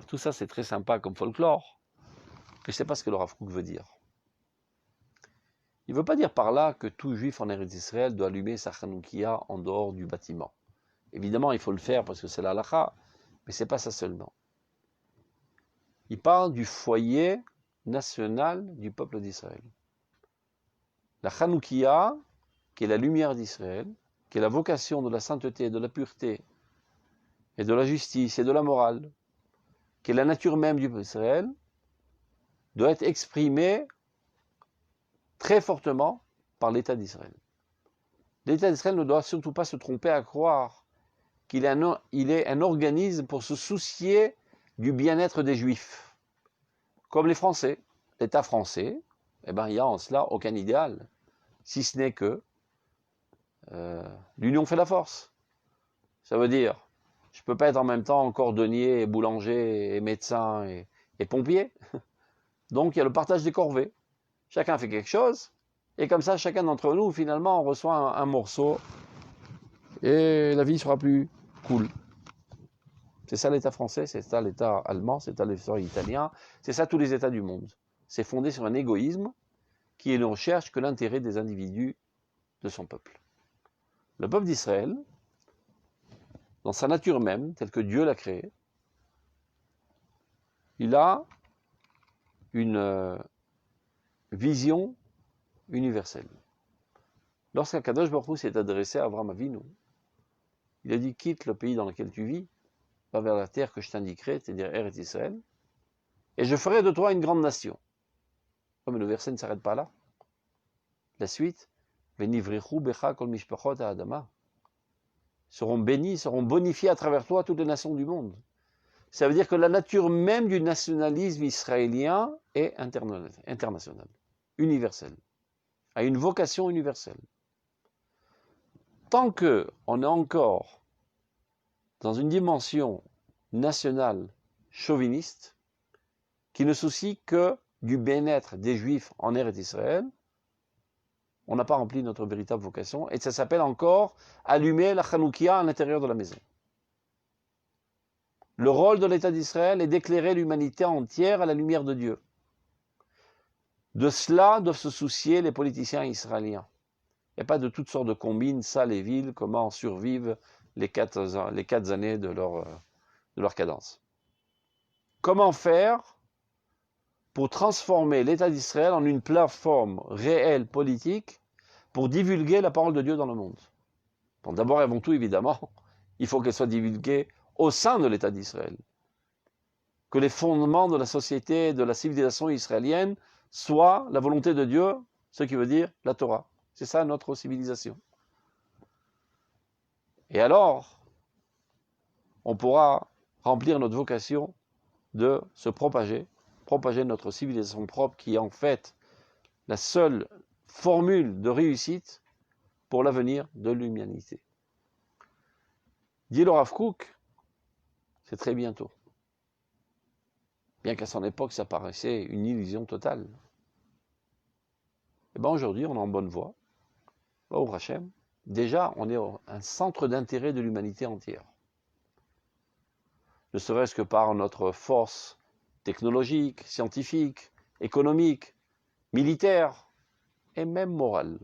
Tout ça, c'est très sympa comme folklore, mais je ne sais pas ce que le Rav Kook veut dire. Il ne veut pas dire par là que tout juif en Eretz Israël doit allumer sa Chanoukia en dehors du bâtiment. Évidemment, il faut le faire parce que c'est la halakha, mais ce n'est pas ça seulement. Il parle du foyer national du peuple d'Israël. La Chanoukia, qui est la lumière d'Israël, qui est la vocation de la sainteté, de la pureté, et de la justice et de la morale, qui est la nature même du peuple d'Israël, doit être exprimée très fortement par l'État d'Israël. L'État d'Israël ne doit surtout pas se tromper à croire qu'il est un organisme pour se soucier du bien-être des Juifs. Comme les Français. L'État français, eh ben, il n'y a en cela aucun idéal, si ce n'est que l'union fait la force. Ça veut dire, je ne peux pas être en même temps cordonnier, boulanger, et médecin et pompier. Donc il y a le partage des corvées. Chacun fait quelque chose, et comme ça, chacun d'entre nous, finalement, on reçoit un morceau, et la vie sera plus cool. C'est ça l'État français, c'est ça l'État allemand, c'est ça l'État italien, c'est ça tous les États du monde. C'est fondé sur un égoïsme qui ne recherche que l'intérêt des individus de son peuple. Le peuple d'Israël, dans sa nature même, telle que Dieu l'a créé, il a une vision universelle. Lorsqu'Akadosh Baruch Hu s'est adressé à Avraham Avinu, il a dit « Quitte le pays dans lequel tu vis, va vers la terre que je t'indiquerai, c'est-à-dire Eretz Israël, et je ferai de toi une grande nation. » Oh, mais le verset ne s'arrête pas là. La suite, « Venivrichu becha kol mishpachot ha'adama » seront bénis, seront bonifiés à travers toi toutes les nations du monde. Ça veut dire que la nature même du nationalisme israélien est internationale, universelle, a une vocation universelle. Tant qu'on est encore dans une dimension nationale chauviniste, qui ne soucie que du bien-être des Juifs en Eretz Israël, on n'a pas rempli notre véritable vocation, et ça s'appelle encore allumer la Chanoukia à l'intérieur de la maison. Le rôle de l'État d'Israël est d'éclairer l'humanité entière à la lumière de Dieu. De cela doivent se soucier les politiciens israéliens. Il n'y a pas de toutes sortes de combines, sales et viles, comment survivent les 4 années de leur cadence. Comment faire pour transformer l'État d'Israël en une plateforme réelle politique pour divulguer la parole de Dieu dans le monde? Bon, d'abord et avant tout, évidemment, il faut qu'elle soit divulguée au sein de l'État d'Israël. Que les fondements de la société, de la civilisation israélienne soient la volonté de Dieu, ce qui veut dire la Torah. C'est ça notre civilisation. Et alors, on pourra remplir notre vocation de se propager notre civilisation propre qui est en fait la seule formule de réussite pour l'avenir de l'humanité. Dit le Rav Kook, c'est très bientôt. Bien qu'à son époque, ça paraissait une illusion totale. Et bien aujourd'hui, on est en bonne voie. Au Hachem, déjà, on est un centre d'intérêt de l'humanité entière. Ne serait-ce que par notre force technologique, scientifique, économique, militaire et même morale.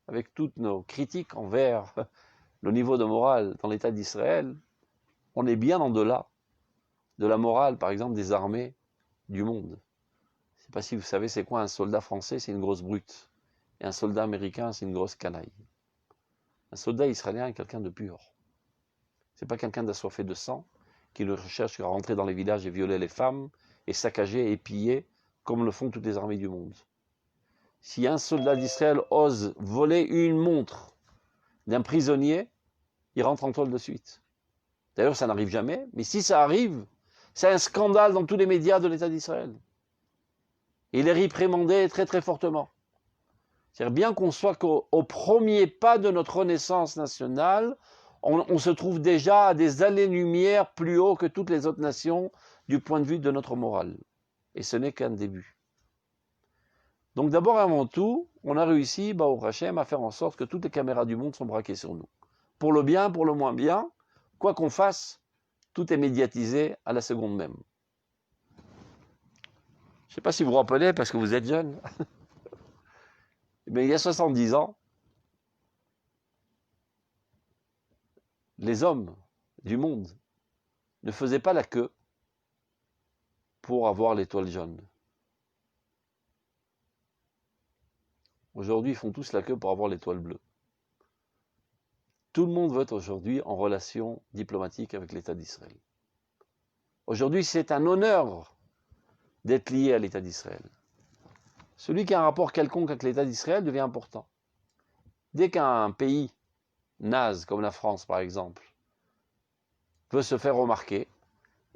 Avec toutes nos critiques envers le niveau de morale dans l'État d'Israël, on est bien en delà de la morale, par exemple, des armées du monde. Je ne sais pas si vous savez c'est quoi un soldat français, c'est une grosse brute. Et un soldat américain, c'est une grosse canaille. Un soldat israélien est quelqu'un de pur. C'est pas quelqu'un d'assoiffé de sang, qui ne recherche qu'à rentrer dans les villages et violer les femmes, et saccager et piller, comme le font toutes les armées du monde. Si un soldat d'Israël ose voler une montre d'un prisonnier, il rentre en tôle de suite. D'ailleurs, ça n'arrive jamais, mais si ça arrive, c'est un scandale dans tous les médias de l'État d'Israël. Et il est réprimandé très très fortement. C'est-à-dire bien qu'on soit qu'au premier pas de notre renaissance nationale, on se trouve déjà à des années-lumière plus haut que toutes les autres nations du point de vue de notre morale. Et ce n'est qu'un début. Donc d'abord et avant tout, on a réussi, au Hachem, à faire en sorte que toutes les caméras du monde sont braquées sur nous. Pour le bien, pour le moins bien, quoi qu'on fasse, tout est médiatisé à la seconde même. Je ne sais pas si vous vous rappelez, parce que vous êtes jeune, mais il y a 70 ans, les hommes du monde ne faisaient pas la queue pour avoir l'étoile jaune. Aujourd'hui, ils font tous la queue pour avoir l'étoile bleue. Tout le monde veut être aujourd'hui en relation diplomatique avec l'État d'Israël. Aujourd'hui, c'est un honneur d'être lié à l'État d'Israël. Celui qui a un rapport quelconque avec l'État d'Israël devient important. Dès qu'un pays naze, comme la France par exemple, veut se faire remarquer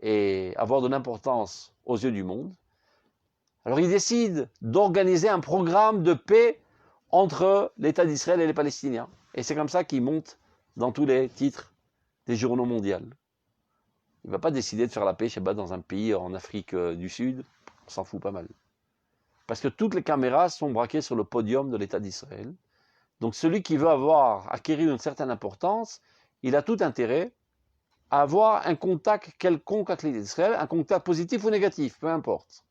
et avoir de l'importance aux yeux du monde, alors il décide d'organiser un programme de paix entre l'État d'Israël et les Palestiniens. Et c'est comme ça qu'il monte dans tous les titres des journaux mondiaux. Il ne va pas décider de faire la paix, je sais pas, dans un pays en Afrique du Sud, on s'en fout pas mal. Parce que toutes les caméras sont braquées sur le podium de l'État d'Israël. Donc celui qui veut acquérir une certaine importance, il a tout intérêt à avoir un contact quelconque avec l'État d'Israël, un contact positif ou négatif, peu importe.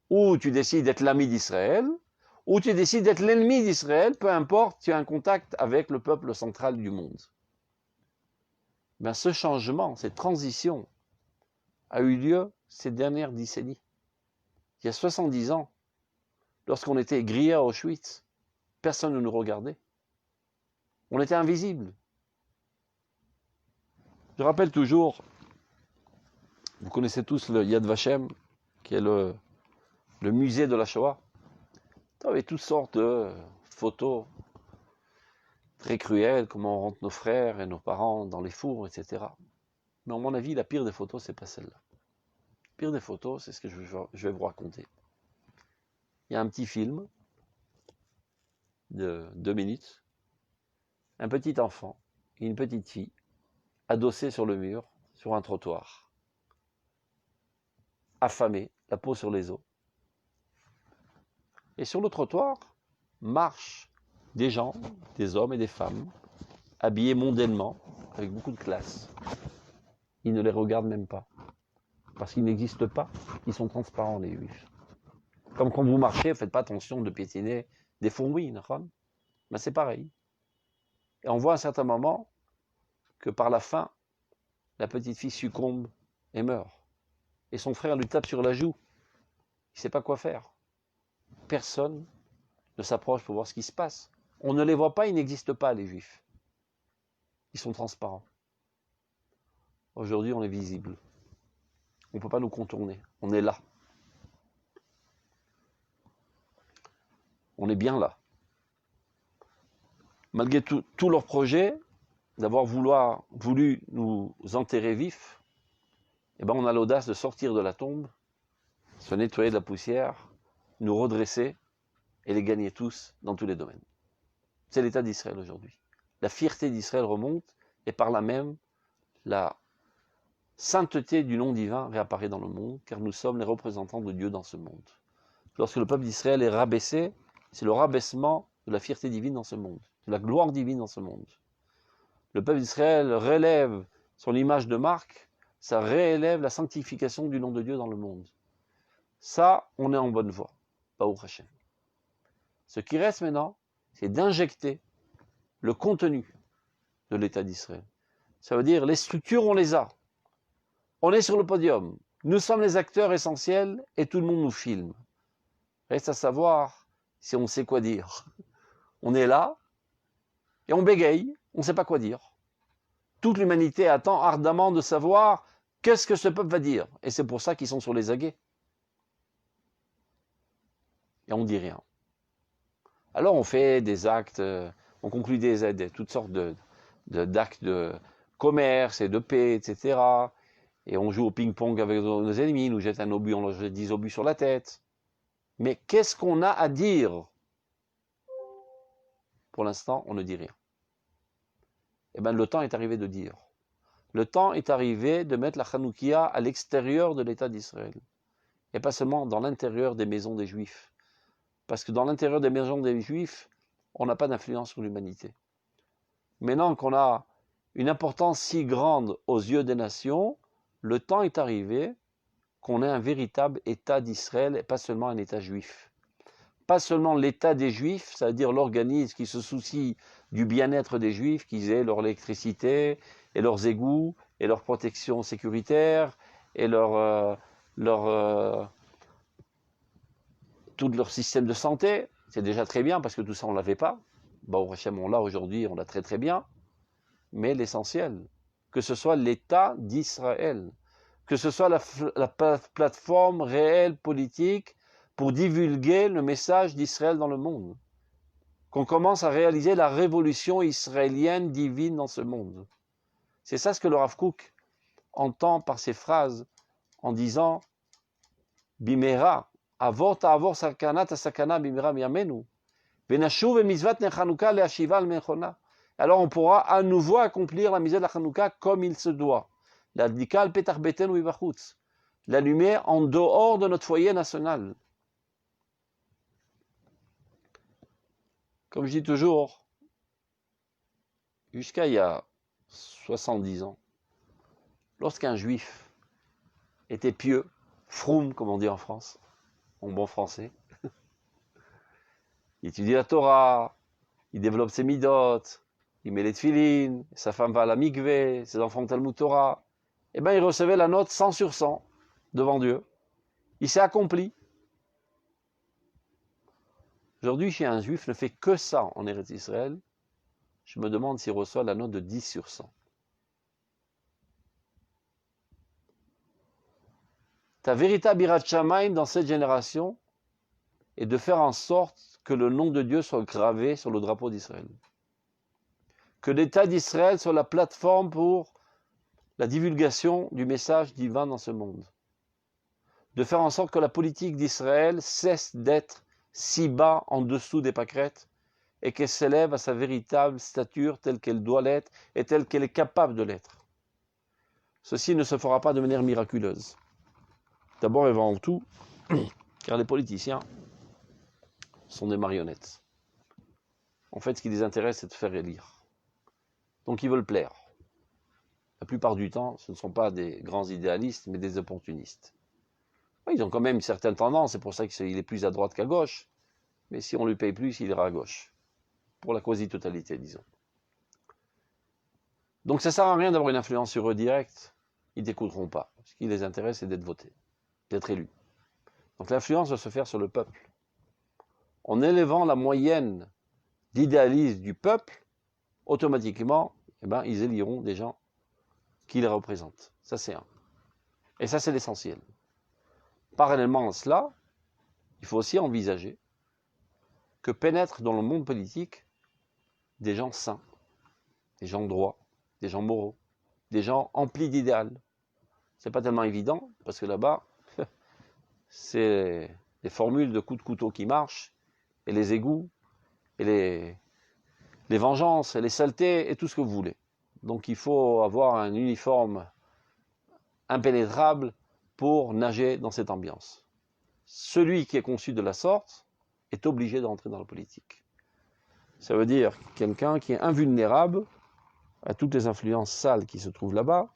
Ou tu décides d'être l'ami d'Israël, ou tu décides d'être l'ennemi d'Israël, peu importe, tu as un contact avec le peuple central du monde. Ben, ce changement, cette transition, a eu lieu ces dernières décennies. Il y a 70 ans, lorsqu'on était grillés à Auschwitz, personne ne nous regardait. On était invisibles. Je rappelle toujours, vous connaissez tous le Yad Vashem, qui est le musée de la Shoah. Il y avait toutes sortes de photos très cruelles, comment on rentre nos frères et nos parents dans les fours, etc. Mais à mon avis, la pire des photos, c'est pas celle-là. La pire des photos, c'est ce que je vais vous raconter. Il y a un petit film de 2 minutes, un petit enfant et une petite fille adossés sur le mur, sur un trottoir, affamés, la peau sur les os. Et sur le trottoir marchent des gens, des hommes et des femmes, habillés mondainement, avec beaucoup de classe. Ils ne les regardent même pas, parce qu'ils n'existent pas, ils sont transparents, les juifs. Comme quand vous marchez, faites pas attention de piétiner des fourmis, ben c'est pareil. Et on voit à un certain moment que par la faim, la petite fille succombe et meurt. Et son frère lui tape sur la joue. Il ne sait pas quoi faire. Personne ne s'approche pour voir ce qui se passe. On ne les voit pas, ils n'existent pas, les juifs. Ils sont transparents. Aujourd'hui, on est visible. On ne peut pas nous contourner. On est là. On est bien là. Malgré tous leurs projets, d'avoir voulu nous enterrer vifs, eh ben on a l'audace de sortir de la tombe, se nettoyer de la poussière, nous redresser et les gagner tous dans tous les domaines. C'est l'État d'Israël aujourd'hui. La fierté d'Israël remonte et par là même, la sainteté du nom divin réapparaît dans le monde, car nous sommes les représentants de Dieu dans ce monde. Lorsque le peuple d'Israël est rabaissé, c'est le rabaissement de la fierté divine dans ce monde, de la gloire divine dans ce monde. Le peuple d'Israël relève son image de marque, ça réélève la sanctification du nom de Dieu dans le monde. Ça, on est en bonne voie. Baruch Hashem. Ce qui reste maintenant, c'est d'injecter le contenu de l'État d'Israël. Ça veut dire, les structures, on les a. On est sur le podium. Nous sommes les acteurs essentiels et tout le monde nous filme. Reste à savoir si on sait quoi dire. On est là et on bégaye, on ne sait pas quoi dire. Toute l'humanité attend ardemment de savoir qu'est-ce que ce peuple va dire. Et c'est pour ça qu'ils sont sur les aguets. Et on ne dit rien. Alors on fait des actes, on conclut toutes sortes d'actes de commerce et de paix, etc. Et on joue au ping-pong avec nos ennemis, ils nous jettent un obus, on leur jette 10 obus sur la tête. Mais qu'est-ce qu'on a à dire? Pour l'instant, on ne dit rien. Eh bien, le temps est arrivé de dire. Le temps est arrivé de mettre la Hanoukia à l'extérieur de l'État d'Israël. Et pas seulement dans l'intérieur des maisons des Juifs. Parce que dans l'intérieur des maisons des Juifs, on n'a pas d'influence sur l'humanité. Maintenant qu'on a une importance si grande aux yeux des nations, le temps est arrivé qu'on ait un véritable État d'Israël et pas seulement un État juif. Pas seulement l'État des Juifs, ça veut dire l'organisme qui se soucie du bien-être des Juifs, qu'ils aient leur électricité et leurs égouts et leur protection sécuritaire et tout leur système de santé. C'est déjà très bien parce que tout ça on ne l'avait pas. Baruch Hashem, on l'a aujourd'hui, on l'a très bien. Mais l'essentiel, que ce soit l'État d'Israël, que ce soit la plateforme réelle politique pour divulguer le message d'Israël dans le monde. Qu'on commence à réaliser la révolution israélienne divine dans ce monde. C'est ça ce que le Rav Kook entend par ces phrases en disant Bimera, avor ta'avor sakana ta sakana bimera miyamenu, venashuv emizvat nechanouka le'ashiva al-mechona. Alors on pourra à nouveau accomplir la misère de la Hanouka comme il se doit. La dikal petach beten ou ibachutz. La lumière en dehors de notre foyer national. Comme je dis toujours, jusqu'à il y a 70 ans, lorsqu'un juif était pieux, froum, comme on dit en France, en bon français, il étudie la Torah, il développe ses midot, il met les tefilines, sa femme va à la mikveh, ses enfants ont Talmud Torah, et bien il recevait la note 100 sur 100 devant Dieu. Il s'est accompli. Aujourd'hui, si un juif ne fait que ça en Eretz Israël, je me demande s'il reçoit la note de 10 sur 100. Ta véritable Hirat Shamayim dans cette génération est de faire en sorte que le nom de Dieu soit gravé sur le drapeau d'Israël. Que l'État d'Israël soit la plateforme pour la divulgation du message divin dans ce monde. De faire en sorte que la politique d'Israël cesse d'être si bas en dessous des pâquerettes et qu'elle s'élève à sa véritable stature telle qu'elle doit l'être et telle qu'elle est capable de l'être. Ceci ne se fera pas de manière miraculeuse. D'abord et avant tout, car les politiciens sont des marionnettes. En fait, ce qui les intéresse, c'est de faire élire. Donc ils veulent plaire. La plupart du temps, ce ne sont pas des grands idéalistes, mais des opportunistes. Oui, ils ont quand même une certaine tendance, c'est pour ça qu'il est plus à droite qu'à gauche. Mais si on lui paye plus, il ira à gauche. Pour la quasi-totalité, disons. Donc ça ne sert à rien d'avoir une influence sur eux directe. Ils ne t'écouteront pas. Ce qui les intéresse, c'est d'être voté, d'être élu. Donc l'influence doit se faire sur le peuple. En élevant la moyenne d'idéalisme du peuple, automatiquement, ils éliront des gens qui les représentent. Ça, c'est un. Et ça, c'est l'essentiel. Parallèlement à cela, il faut aussi envisager que pénètrent dans le monde politique des gens sains, des gens droits, des gens moraux, des gens emplis d'idéal. C'est pas tellement évident, parce que là-bas, c'est les formules de coups de couteau qui marchent, et les égouts, et les vengeances, et les saletés, et tout ce que vous voulez. Donc il faut avoir un uniforme impénétrable pour nager dans cette ambiance. Celui qui est conçu de la sorte est obligé d'entrer dans la politique. Ça veut dire quelqu'un qui est invulnérable à toutes les influences sales qui se trouvent là-bas,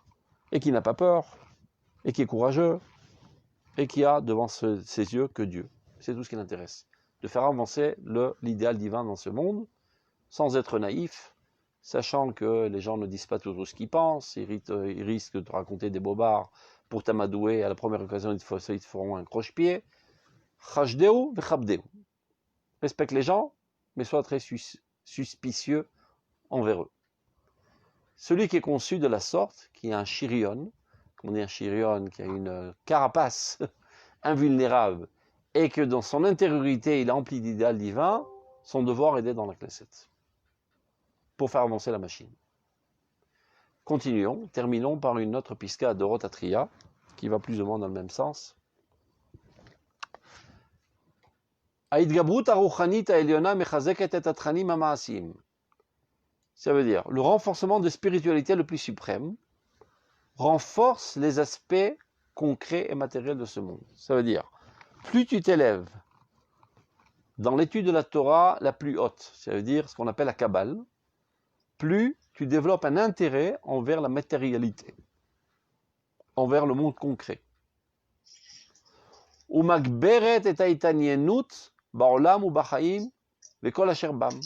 et qui n'a pas peur, et qui est courageux, et qui a devant ses yeux que Dieu. C'est tout ce qui l'intéresse. De faire avancer l'idéal divin dans ce monde, sans être naïf, sachant que les gens ne disent pas toujours ce qu'ils pensent, ils risquent de raconter des bobards pour t'amadouer, à la première occasion, ils te feront un croche-pied. Chashdeu vechabdeu. Respecte les gens, mais sois très suspicieux envers eux. Celui qui est conçu de la sorte, qui a un chirion, comme on dit un chirion, qui a une carapace invulnérable, et que dans son intériorité, il est empli d'idéal divin, son devoir est d'être dans la classette, pour faire avancer la machine. Continuons, terminons par une autre pisca de Rotatria, qui va plus ou moins dans le même sens. Aïdgabrut aruchanit aeliona mechazeket et atranim amaasim. Ça veut dire, le renforcement de spiritualité le plus suprême renforce les aspects concrets et matériels de ce monde. Ça veut dire, plus tu t'élèves dans l'étude de la Torah la plus haute, ça veut dire ce qu'on appelle la Kabbale, plus tu développes un intérêt envers la matérialité, envers le monde concret. Umagberet et aitanienut baolam ou bachaim vekol asher bam,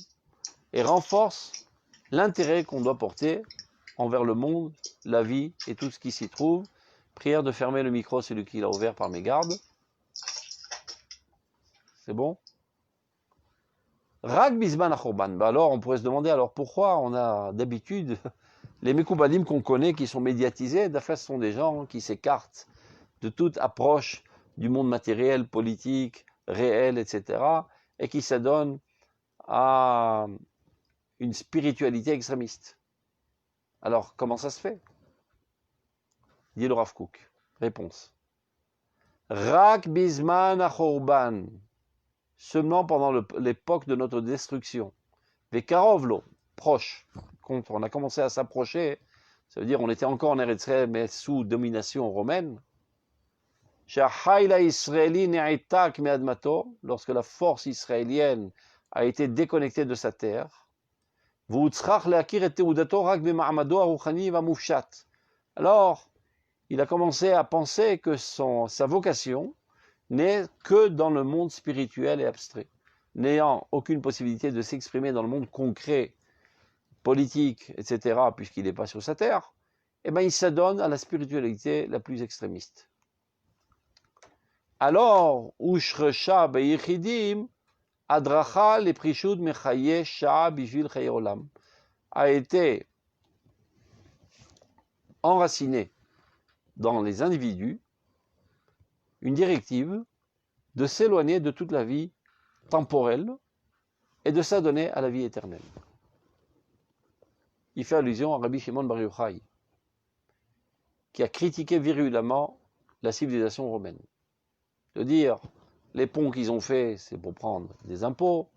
et renforce l'intérêt qu'on doit porter envers le monde, la vie et tout ce qui s'y trouve. Prière de fermer le micro, celui qui l'a ouvert par mégarde. C'est bon? Rag bisban achorban. Alors on pourrait se demander, alors pourquoi on a d'habitude Les Mekoubalim qu'on connaît, qui sont médiatisés, d'affaire, ce sont des gens qui s'écartent de toute approche du monde matériel, politique, réel, etc., et qui s'adonnent à une spiritualité extrémiste. Alors, comment ça se fait? Dit le Rav Kook. Réponse. Rak bisman achorban. Seulement pendant l'époque de notre destruction. Vekarovlo, proche. Quand on a commencé à s'approcher, ça veut dire on était encore en Eretz Israël, mais sous domination romaine. Lorsque la force israélienne a été déconnectée de sa terre, alors il a commencé à penser que sa vocation n'est que dans le monde spirituel et abstrait, n'ayant aucune possibilité de s'exprimer dans le monde concret, politique, etc., puisqu'il n'est pas sur sa terre, eh bien il s'adonne à la spiritualité la plus extrémiste. Alors, Ushresha Beyichidim, Adracha le Prishud Mechaye Shah Bishvil Chaye Olam, a été enraciné dans les individus une directive de s'éloigner de toute la vie temporelle et de s'adonner à la vie éternelle. Il fait allusion à Rabbi Shimon Bar Yochai, qui a critiqué virulemment la civilisation romaine. De dire, les ponts qu'ils ont faits, c'est pour prendre des impôts,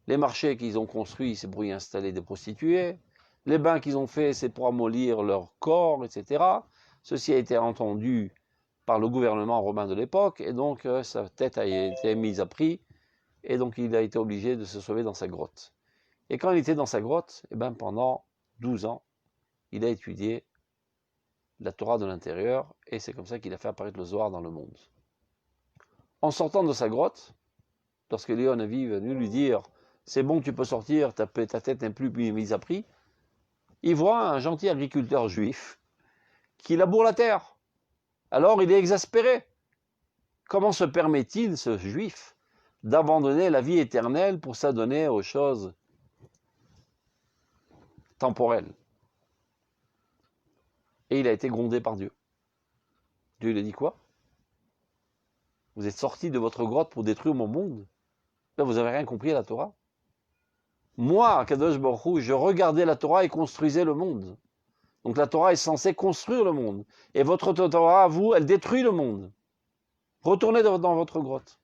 les marchés qu'ils ont construits, c'est pour y installer des prostituées, les bains qu'ils ont faits, c'est pour amollir leur corps, etc. Ceci a été entendu par le gouvernement romain de l'époque, et donc sa tête a été mise à prix, et donc il a été obligé de se sauver dans sa grotte. Et quand il était dans sa grotte, eh ben, pendant 12 ans, il a étudié la Torah de l'intérieur, et c'est comme ça qu'il a fait apparaître le Zohar dans le monde. En sortant de sa grotte, lorsque Léon est venu lui dire « c'est bon, tu peux sortir, ta tête n'est plus mise à prix », il voit un gentil agriculteur juif qui laboure la terre. Alors il est exaspéré. Comment se permet-il, ce juif, d'abandonner la vie éternelle pour s'adonner aux choses temporelles? Et il a été grondé par Dieu. Dieu lui a dit quoi? Vous êtes sorti de votre grotte pour détruire mon monde? Là, vous n'avez rien compris à la Torah. Moi, Kadosh Baruch Hu, je regardais la Torah et construisais le monde. Donc la Torah est censée construire le monde. Et votre Torah, vous, elle détruit le monde. Retournez dans votre grotte.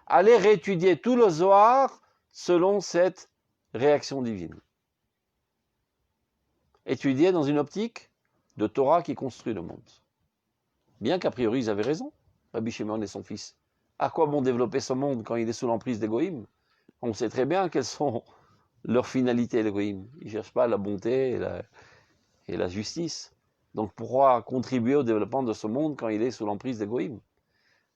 Allez réétudier tout le Zohar selon cette réaction divine. Étudiez dans une optique de Torah qui construit le monde. Bien qu'a priori, ils avaient raison, Rabbi Shimon et son fils. À quoi bon développer ce monde quand il est sous l'emprise des goïms? On sait très bien quelles sont leurs finalités, les goïms. Ils ne cherchent pas la bonté et la justice. Donc pourquoi contribuer au développement de ce monde quand il est sous l'emprise des goïms?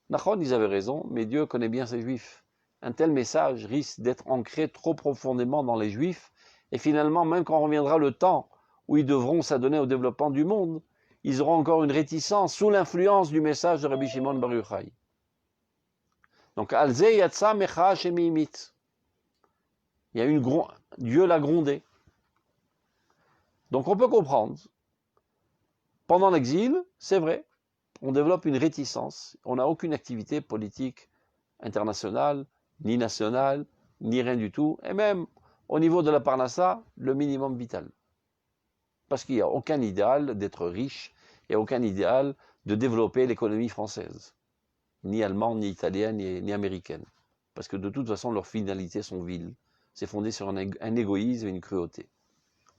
Nachon, ils avaient raison, mais Dieu connaît bien ces juifs. Un tel message risque d'être ancré trop profondément dans les juifs, et finalement, même quand reviendra le temps où ils devront s'adonner au développement du monde, ils auront encore une réticence sous l'influence du message de Rabbi Shimon Bar Yochai. Donc, Alze Yatsa Mecha Shemimit. Il y a Dieu l'a grondé. Donc, on peut comprendre. Pendant l'exil, c'est vrai, on développe une réticence. On n'a aucune activité politique internationale, ni nationale, ni rien du tout. Et même, au niveau de la Parnassa, le minimum vital. Parce qu'il n'y a aucun idéal d'être riche, et aucun idéal de développer l'économie française. Ni allemande, ni italienne, ni américaine. Parce que de toute façon, leurs finalités sont viles. C'est fondé sur un égoïsme et une cruauté.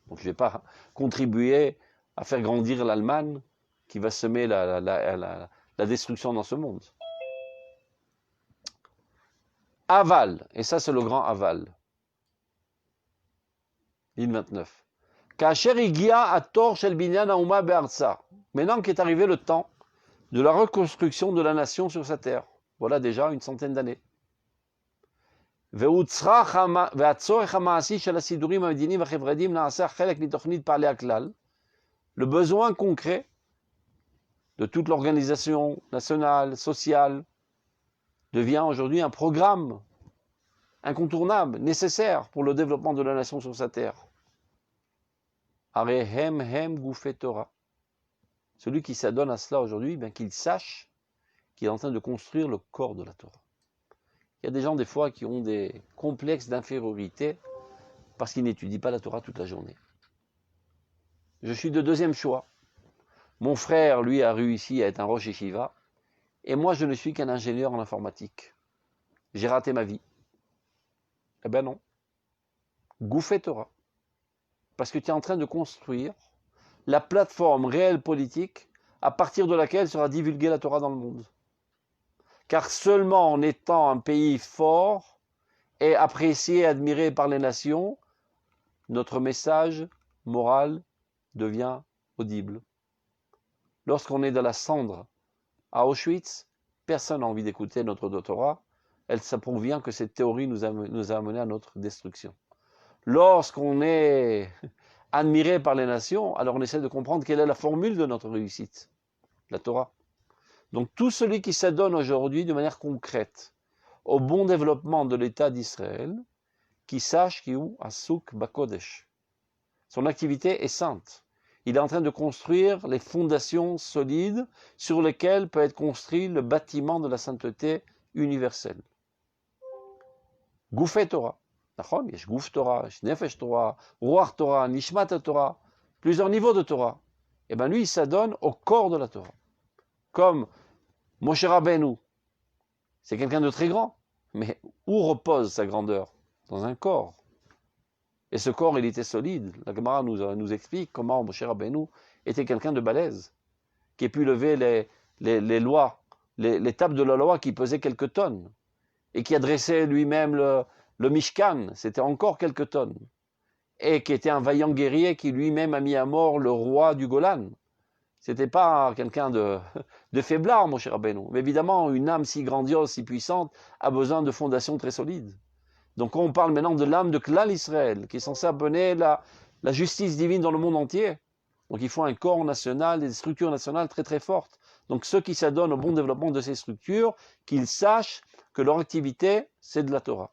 Donc je ne vais pas contribuer à faire grandir l'Allemagne qui va semer la destruction dans ce monde. Aval, et ça c'est le grand aval. Ligne 29. Maintenant qu'est arrivé le temps de la reconstruction de la nation sur sa terre. Voilà déjà une centaine d'années. Le besoin concret de toute l'organisation nationale, sociale, devient aujourd'hui un programme incontournable, nécessaire pour le développement de la nation sur sa terre. Arehem hem gouffé Torah. Celui qui s'adonne à cela aujourd'hui, bien qu'il sache qu'il est en train de construire le corps de la Torah. Il y a des gens des fois qui ont des complexes d'infériorité parce qu'ils n'étudient pas la Torah toute la journée. Je suis de deuxième choix. Mon frère, lui, a réussi à être un Rosh Yeshiva, et moi, je ne suis qu'un ingénieur en informatique. J'ai raté ma vie. Eh ben non. Gouffé Torah. Parce que tu es en train de construire la plateforme réelle politique à partir de laquelle sera divulguée la Torah dans le monde. Car seulement en étant un pays fort et apprécié et admiré par les nations, notre message moral devient audible. Lorsqu'on est dans la cendre à Auschwitz, personne n'a envie d'écouter notre Torah. Ça prouve bien que cette théorie nous a amené à notre destruction. Lorsqu'on est admiré par les nations, alors on essaie de comprendre quelle est la formule de notre réussite, la Torah. Donc tout celui qui s'adonne aujourd'hui de manière concrète au bon développement de l'État d'Israël, qui sache qu'il est Asuk Bakodesh. Son activité est sainte. Il est en train de construire les fondations solides sur lesquelles peut être construit le bâtiment de la sainteté universelle. Gouffé Torah. Il y a Gouf Torah, Nefesh Torah, Ruach Torah, Nishmat Torah, plusieurs niveaux de Torah. Et bien lui, il s'adonne au corps de la Torah. Comme Moshe Rabbeinu, c'est quelqu'un de très grand, mais où repose sa grandeur? Dans un corps. Et ce corps, il était solide. La Gemara nous explique comment Moshe Rabbeinu était quelqu'un de balèze, qui a pu lever les lois, les tables de la loi qui pesaient quelques tonnes, et qui adressait lui-même le Mishkan, c'était encore quelques tonnes, et qui était un vaillant guerrier qui lui-même a mis à mort le roi du Golan. C'était pas quelqu'un de faiblard, Moshe Rabbeinu. Mais évidemment, une âme si grandiose, si puissante, a besoin de fondations très solides. Donc on parle maintenant de l'âme de Klal Israël, qui est censée amener la justice divine dans le monde entier. Donc il faut un corps national, des structures nationales très très fortes. Donc ceux qui s'adonnent au bon développement de ces structures, qu'ils sachent que leur activité, c'est de la Torah.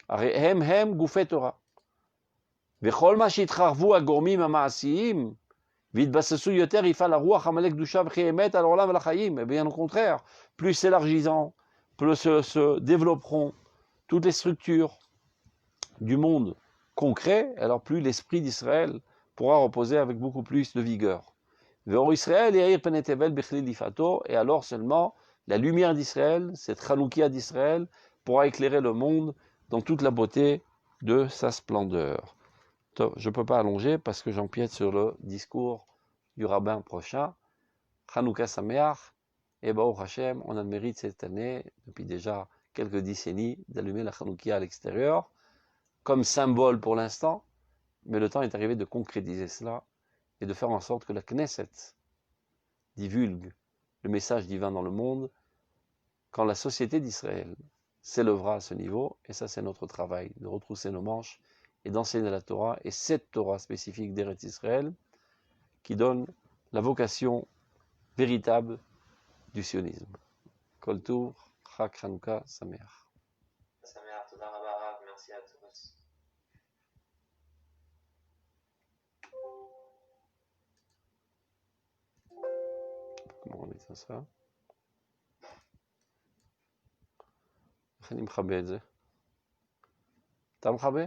Hem hem gouffé Torah. Vechol ma shitcharvu agormim hama'asiyim, vitbassasu yoter ifal haruach hamalek dusha v'cheyemet al olam v'lachayim. Et bien au contraire, plus s'élargissant, plus se développeront toutes les structures du monde concret, alors plus l'esprit d'Israël pourra reposer avec beaucoup plus de vigueur. Et alors seulement la lumière d'Israël, cette Chanoukia d'Israël, pourra éclairer le monde dans toute la beauté de sa splendeur. Je ne peux pas allonger parce que j'empiète sur le discours du rabbin prochain. Chanouka Sameach, et Baruch Hashem, on a le mérite cette année, depuis déjà quelques décennies, d'allumer la Chanoukia à l'extérieur, comme symbole pour l'instant, mais le temps est arrivé de concrétiser cela et de faire en sorte que la Knesset divulgue le message divin dans le monde quand la société d'Israël s'élèvera à ce niveau, et ça c'est notre travail, de retrousser nos manches et d'enseigner la Torah, et cette Torah spécifique d'Eretz Israël, qui donne la vocation véritable du sionisme. Kol Tov, Chag Chanouka Sameach. Sameach, Toda Rabba Rav, merci à tous. Comment on dit ça? איך אני מכבה את זה? אתה מכבה?